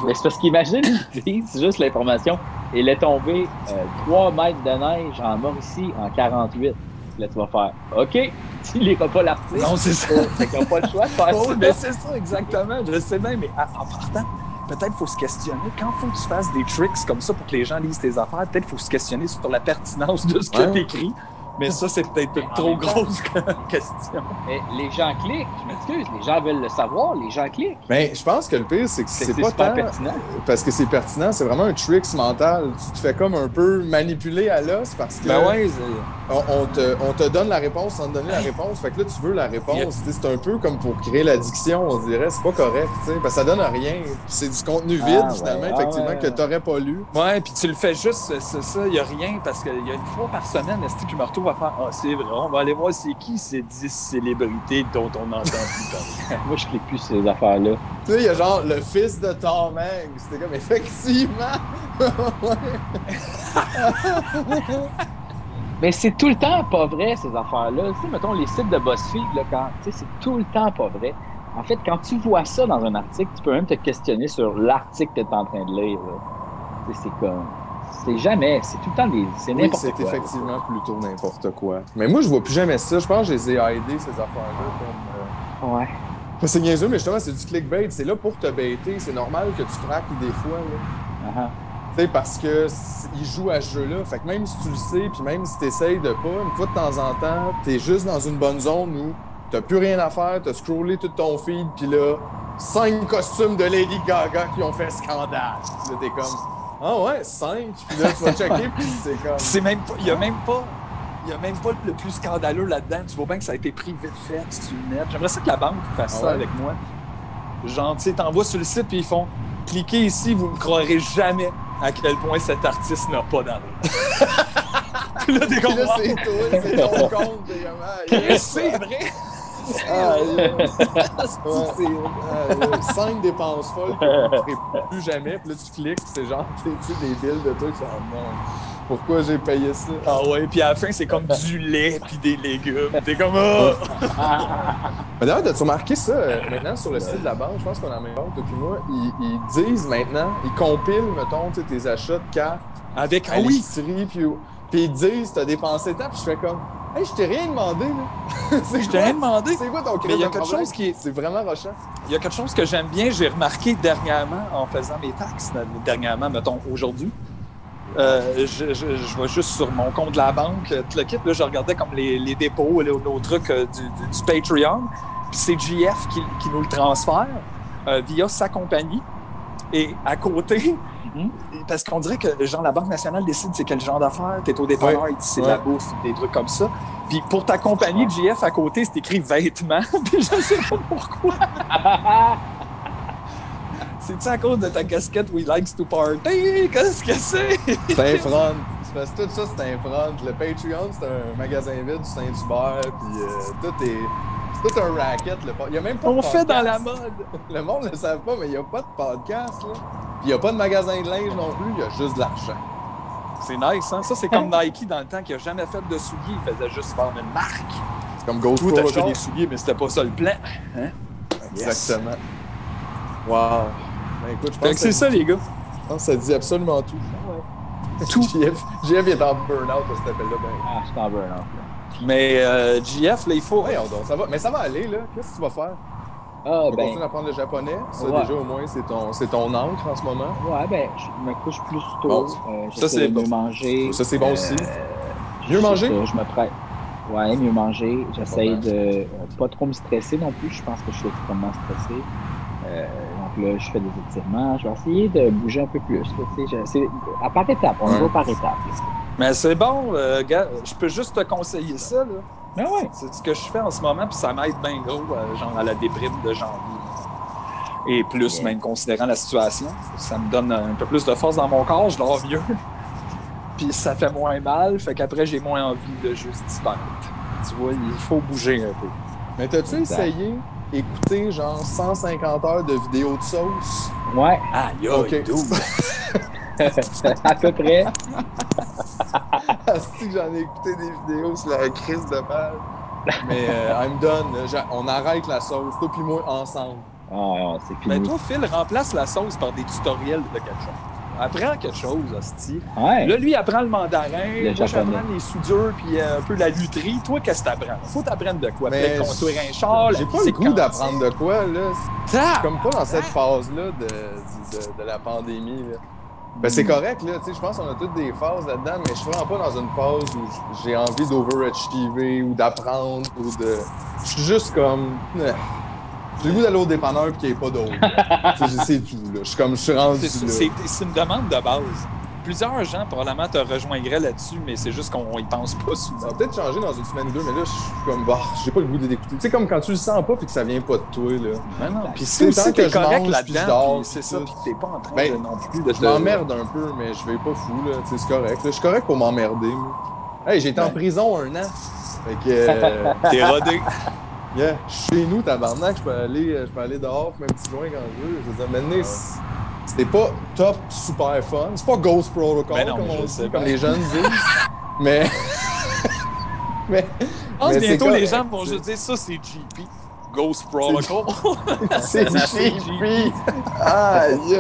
Mais c'est parce qu'imagine, ils disent juste l'information. Il est tombé 3 mètres de neige en Mauricie en 48. Là, tu vas faire OK, tu liras pas l'article. Non, c'est ça. Fait qu'ils n'ont pas le choix de faire ça. Mais c'est ça, exactement. Je sais bien, mais en partant, peut-être qu'il faut se questionner. Quand il faut que tu fasses des tricks comme ça pour que les gens lisent tes affaires, peut-être qu'il faut se questionner sur la pertinence de ce que tu écris. Mais ça, c'est peut-être une trop grosse question. Mais les gens cliquent, je m'excuse, les gens veulent le savoir, les gens cliquent. Mais je pense que le pire, c'est que c'est pas super tant... pertinent. Parce que c'est pertinent, c'est vraiment un tricks mental. Tu te fais comme un peu manipuler à l'os parce que on te donne la réponse sans te donner la réponse. Fait que là, tu veux la réponse. C'est un peu comme pour créer l'addiction, on dirait. C'est pas correct, parce que ça donne rien. C'est du contenu vide, finalement, effectivement, que t'aurais pas lu. Ouais, puis tu le fais juste, c'est ça, il y a rien, parce qu'il y a une fois par semaine, est-ce que je me retrouve à faire « Ah, c'est vrai, on va aller voir c'est qui ces 10 célébrités dont on n'entend plus parler. » Moi, je clique plus sur ces affaires-là. Tu sais, il y a genre le fils de Tom Hanks. C'était comme, effectivement! Mais c'est tout le temps pas vrai, ces affaires-là. Tu sais, mettons, les sites de BuzzFeed, là, c'est tout le temps pas vrai. En fait, quand tu vois ça dans un article, tu peux même te questionner sur l'article que tu es en train de lire. C'est comme... C'est jamais, c'est tout le temps c'est n'importe quoi. C'est effectivement plutôt n'importe quoi. Mais moi, je vois plus jamais ça. Je pense que je les ai aidés, ces affaires-là. Ouais. C'est niaiseux, mais justement, c'est du clickbait. C'est là pour te baiter. C'est normal que tu craques des fois. Là. Tu sais, parce qu'ils jouent à ce jeu-là. Fait que même si tu le sais, puis même si tu essayes de pas, une fois de temps en temps, t'es juste dans une bonne zone où t'as plus rien à faire, t'as scrollé tout ton feed, puis là, 5 costumes de Lady Gaga qui ont fait scandale. Puis là, t'es comme... Ah ouais, 5. Puis là, tu vas checker, puis c'est comme... C'est même pas... Il y a même pas le plus scandaleux là-dedans. Tu vois bien que ça a été pris vite fait sur le net. J'aimerais ça que la banque fasse ça avec moi. Genre, tu sais, t'envoies sur le site, puis ils font « Cliquez ici, vous ne croirez jamais à quel point cet artiste n'a pas d'allure. » Puis là, t'es Puis comme, là, c'est toi, c'est ton compte. T'es comme, ah, c'est vrai! Ah, là. C'est vrai. 5 dépenses folles que tu ne ferais plus jamais. Puis là, tu cliques, c'est genre, tu sais, des billes de toi qui sont non. Pourquoi j'ai payé ça? Ah ouais, puis à la fin, c'est comme du lait puis des légumes. T'es comme, Mais d'ailleurs, as-tu remarqué ça maintenant sur le site de la banque? Je pense qu'on a la même banque depuis moi. Ils disent maintenant, ils compilent, mettons, tes achats de cartes avec à l'épicerie. Puis ils disent, t'as dépensé tant. Puis je fais comme, hey, je t'ai rien demandé, là. Je t'ai rien demandé. C'est quoi ton Mais il y a crédit? quelque chose qui est... C'est vraiment rochant. Il y a quelque chose que j'aime bien, j'ai remarqué dernièrement en faisant mes taxes, dernièrement, mettons, aujourd'hui. Je vais juste sur mon compte de la banque, tout le kit, là, je regardais comme les dépôts, nos trucs du Patreon. Puis c'est JF qui nous le transfère via sa compagnie. Et à côté, parce qu'on dirait que genre la Banque nationale décide c'est quel genre d'affaires, t'es au dépanneur, il dit c'est de la bouffe, des trucs comme ça. Puis pour ta compagnie de JF à côté, c'est écrit vêtements. Puis je sais pas pourquoi. C'est-tu à cause de ta casquette We Likes to Party? Qu'est-ce que c'est? C'est un front. Parce que tout ça, c'est un front. Le Patreon, c'est un magasin vide du Saint-Hubert. Puis c'est tout un racket. Il y a même pas de podcast. Fait dans la mode. Le monde ne le savent pas, mais il n'y a pas de podcast. Là. Puis il n'y a pas de magasin de linge non plus. Il y a juste de l'argent. C'est nice, hein? Ça, c'est comme Nike dans le temps qui n'a jamais fait de souliers. Il faisait juste faire une marque. C'est comme Ghost Tout acheter Protocol. des souliers, mais c'était pas ça le plan. Hein? Exactement. Wow. Ben, écoute, je pense que c'est ça, les gars. Je pense que ça dit absolument tout. Tout. JF est en burn-out à cet appel-là. Ben. Ah, je suis en burn-out. Mais JF, là, il faut... Voyons donc, ça va. Mais ça va aller, là. Qu'est-ce que tu vas faire? Ah, Tu vas continuer d'apprendre le japonais. Ça, déjà, au moins, c'est ton encre en ce moment. Ouais, ben, je me couche plus tôt. Bon. Ça, c'est mieux manger. Ça, c'est bon aussi. Mieux manger? Je me prête. Ouais, mieux manger. J'essaye de pas trop me stresser non plus. Je pense que je suis extrêmement stressé. Donc là, je fais des étirements. Je vais essayer de bouger un peu plus. À par étapes. On va par étapes. Mais c'est bon, gars. Je peux juste te conseiller ça, là. Mais ouais. C'est ce que je fais en ce moment, puis ça m'aide bien gros, genre à la déprime de janvier. Et plus, même considérant la situation. Ça me donne un peu plus de force dans mon corps, je dors mieux. Puis ça fait moins mal, fait qu'après, j'ai moins envie de juste disparaître. Tu vois, il faut bouger un peu. Mais t'as-tu essayé d'écouter genre 150 heures de vidéos de sauce? Ouais. Ah, yo, OK. À peu près. Asti que j'en ai écouté des vidéos sur la crise de balle. Mais I'm done. On arrête la sauce, toi puis moi, ensemble. Ah, c'est fini. Ben toi, Phil, remplace la sauce par des tutoriels de quelque chose. Apprends quelque chose, hostie. Ouais. Là, lui, apprend le mandarin. Le Moi, japonais. j'apprends les soudures puis un peu la lutherie. Toi, qu'est-ce que t'apprends? Faut t'apprendre de quoi? Mais Peut-être construire un char, J'ai la pas le physique goût d'apprendre de quoi, là. Je Ah! suis comme pas dans cette phase-là de la pandémie, là. Ben, c'est correct, là. Tu sais, je pense qu'on a toutes des phases là-dedans, mais je suis vraiment pas dans une phase où j'ai envie d'overachiever ou d'apprendre ou de... Je suis juste comme... J'ai le goût d'aller au dépanneur et qu'il n'y ait pas d'autre. C'est tout, là. Je suis rendu là. C'est une demande de base. Plusieurs gens probablement te rejoindraient là-dessus, mais c'est juste qu'on y pense pas Ça souvent. va peut-être changer dans une semaine ou deux, mais là, je suis comme, bah, j'ai pas le goût d'écouter. Tu sais, comme quand tu le sens pas puis que ça vient pas de toi, là. Non, non. Puis C'est si tant aussi t'es que je correct mange, puis je là-dedans, dors, puis c'est ça, tout. puis que t'es pas en train Ben, de non plus de Je m'emmerde un peu, mais je vais pas fou, là. Tu sais, c'est correct. Là, je suis correct pour m'emmerder, moi. Hey, j'ai été en prison 1 an. Fait que... T'es rodé. Yeah, je suis chez nous, tabarnak, je peux aller dehors, faire un petit joint quand je veux. Je veux dire, maintenant, c'était pas top super fun. C'est pas Ghost Protocol, Ben non, comme mais on je sais dit, bien. comme les jeunes disent. mais... mais... Je pense mais bientôt c'est les correct. gens vont juste dire ça, c'est GP. Ghost Protocol. C'est GP! Aïe!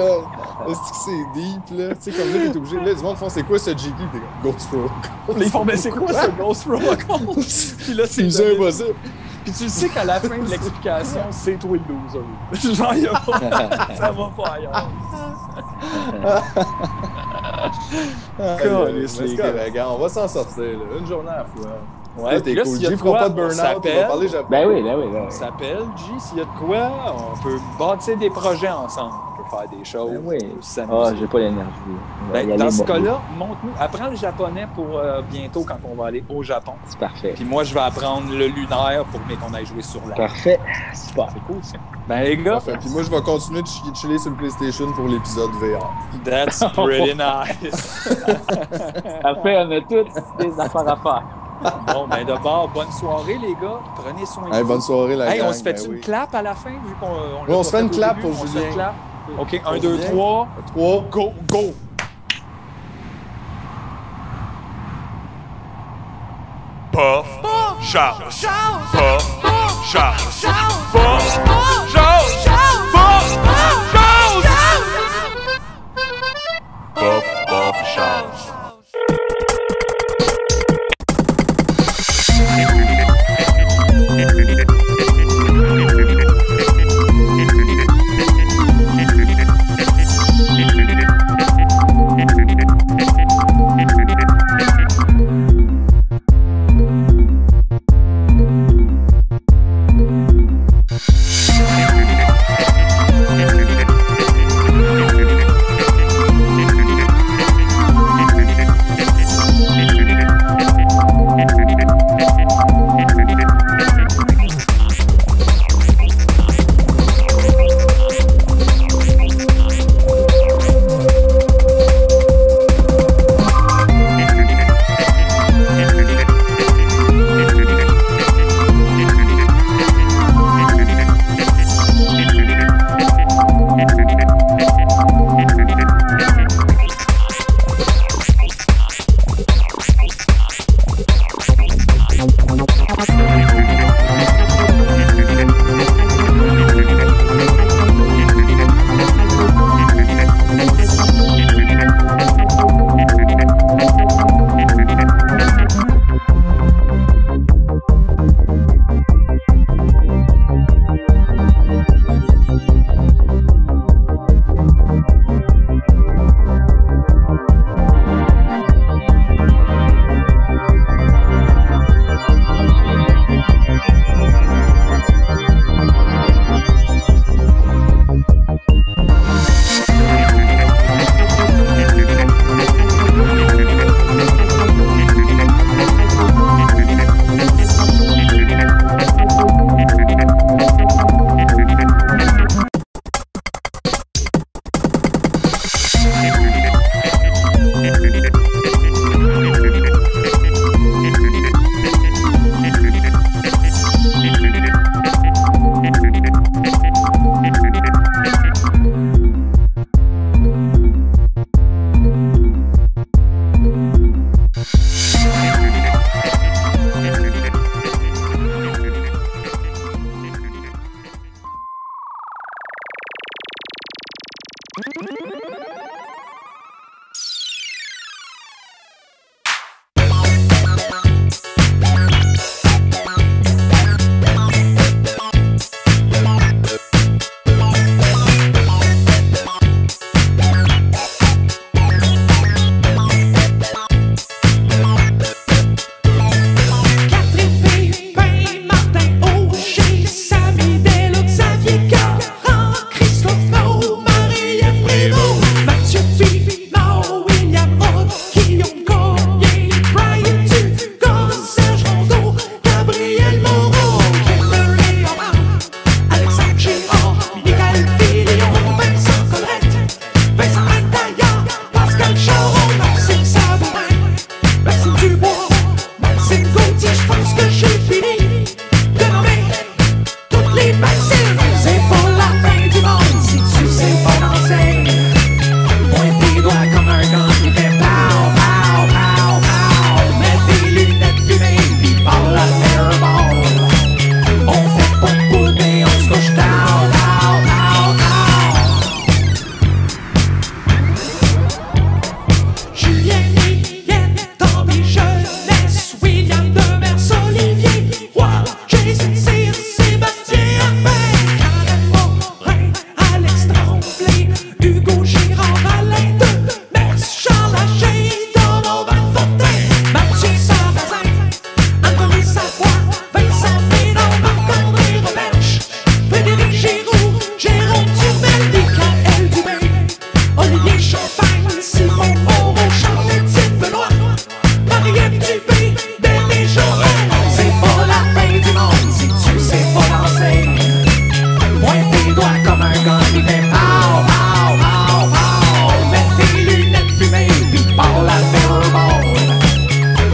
Est-ce que c'est deep, là? Tu sais, comme là, t'es obligé. Là, du monde font, c'est quoi ce GP? T'es comme, Ghost Protocol. Ils font, mais c'est quoi ce Ghost Protocol? Puis là, c'est C'est impossible. Puis tu le sais qu'à la fin de l'explication, c'est toi le loser. Genre, y a pas... ça va pas ailleurs. Mais c'est correct, gars, on va s'en sortir, là. Une journée à la fois. Ouais, Là, t'es puis là, cool. s'il y a J de fera quoi, pas de on burn-out, il s'appelle. va parler japonais. Ben oui. On s'appelle, J, s'il y a de quoi, on peut bâtir des projets ensemble. On peut faire des choses. Ben oui. s'amuser. Ah, j'ai pas l'énergie. On va y aller, Dans ce moi. cas-là, montre-nous. Apprends le japonais pour bientôt quand on va aller au Japon. C'est parfait. Puis moi, je vais apprendre le lunaire pour qu'on aille jouer sur la. Parfait. Super. C'est cool, ça. Ben, les gars, Parfait. Puis moi, je vais continuer de chiller sur le PlayStation pour l'épisode VR. that's pretty nice. Parfait, on a toutes des affaires à faire. Bon, ben d'abord, bonne soirée, les gars. Prenez soin de Hey, vous. bonne soirée, la Hey, gang. on se fait Ben une oui. clap à la fin, vu qu'on Oui, on se fait une au clap début, pour on se fait Julien. une clap. OK, 1, Pour 2, Julien. 3. 3. Go, go! Puff, shout, puff, shout, puff, shout, puff, shout, puff, shout. We'll be right back.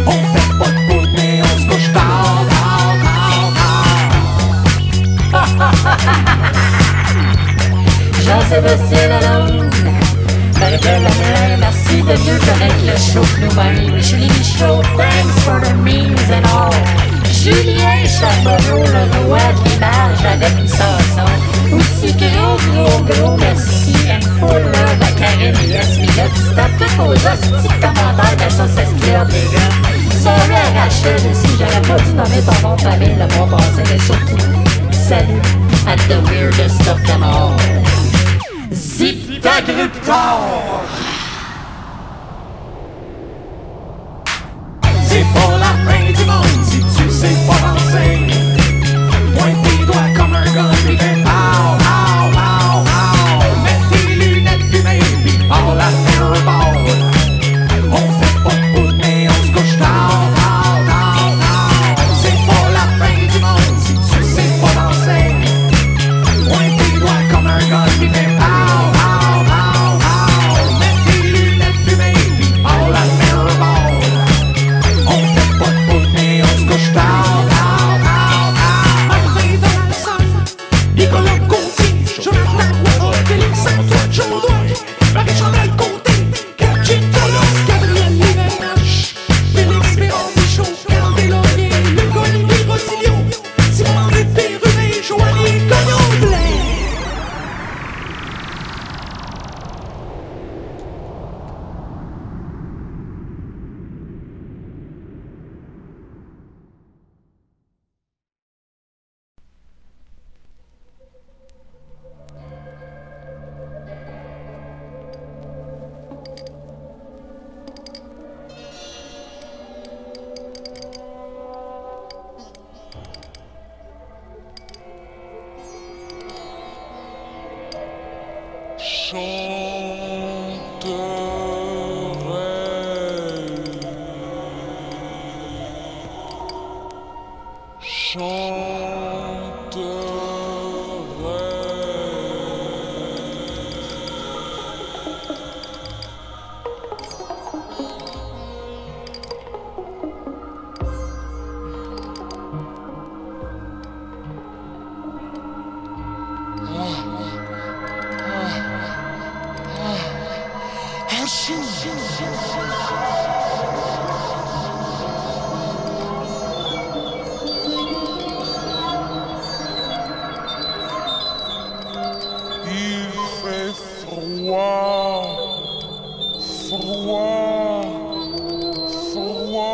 On fait pas de bout, mais on se couche tard, tard, tard, tard. Jean-Sébastien Lalonde, Marie-Pierre Lamère, merci de mieux connaître le show que nous-mêmes. Julie Michaud, thanks for the memes and all. Julien Charbonneau, le roi de l'image avec une chanson. Aussi gros merci and full love à Karine et Yasmina qui se tapent tous vos hosties de commentaires de saucisse club, les gars. Sorry à Rachel aussi, j'aurais pas dû nommer ton nom de famille le mois passé, mais surtout, salut at the weirdest of them all. Zip ta Griptor! C'est pas la fin du monde si tu sais pas danser. Pointe tes doigts comme un gun et fais pow, pow, pow, pow. Mets tes lunettes fumées pis all la fireball. On fait pas de foot mais on se couche tard, tard, tard, tard. C'est pas la fin du monde si tu sais pas danser. Pointe tes doigts comme un gun et fais pow, pow, pow, pow. Mets tes lunettes fumées pis all la fireball. On fait pas de foot mais on se couche tard, tard, tard, tard. Arrivé dans la salle, Nicolas Gauthier, Jonathan Roy, Félix Antoine Jourdain, Marie-Chantal Côté, Cathy Colos, Gabriel Lévesque, Félix Béron Michaud, Carl Deslauriers, Luc Olivier Rosilio, Simon-André Péruné, Joanie Gagnon-Blais. Il fait froid, froid, froid.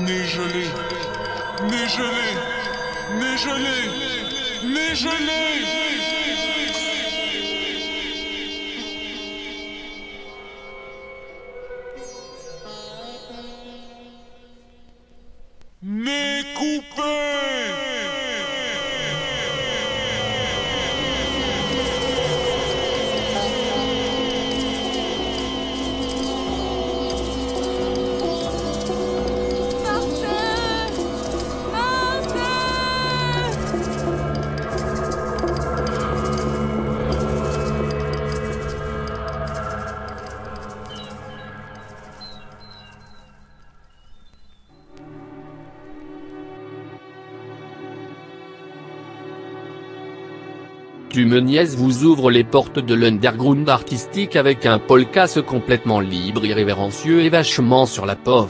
Neigelé, neigelé, neigelé, neigelé. Nez coupé. Tu me niaises vous ouvre les portes de l'underground artistique avec un podcast complètement libre, irrévérencieux et vachement sur la pof.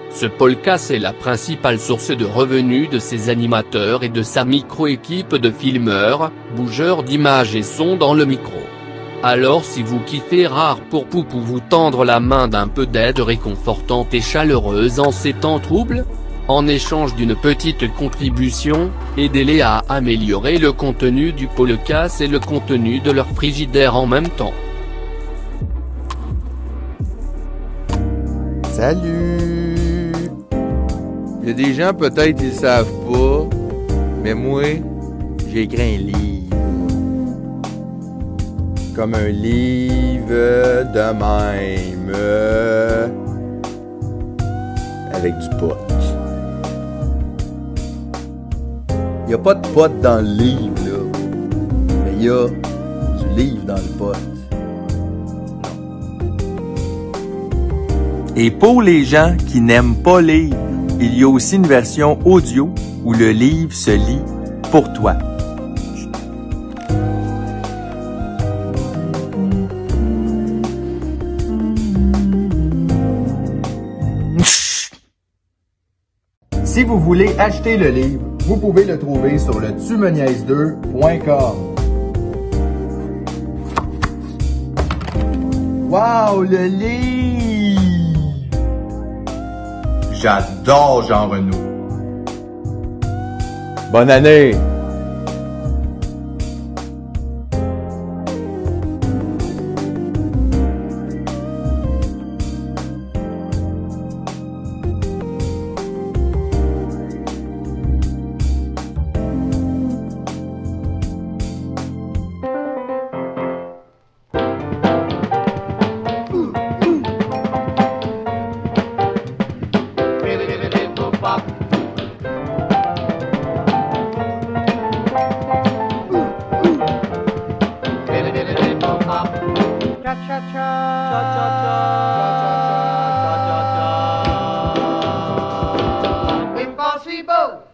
Ce podcast est la principale source de revenus de ses animateurs et de sa micro-équipe de filmeurs, bougeurs d'images et sons dans le micro. Alors si vous kiffez Rare pour Poupou vous tendre la main d'un peu d'aide réconfortante et chaleureuse en ces temps troubles, en échange d'une petite contribution, aidez-les à améliorer le contenu du podcast et le contenu de leur frigidaire en même temps. Salut! Il y a des gens peut-être ils savent pas, mais moi, j'ai écrit un livre. Comme un livre de même. Mais avec du pot. Il n'y a pas de pot dans le livre, là. Mais il y a du livre dans le pot. Et pour les gens qui n'aiment pas lire, il y a aussi une version audio où le livre se lit pour toi. Si vous voulez acheter le livre, vous pouvez le trouver sur le tumeniaise2.com. Wow, le livre! J'adore Jean Renaud. Bonne année! Impossible!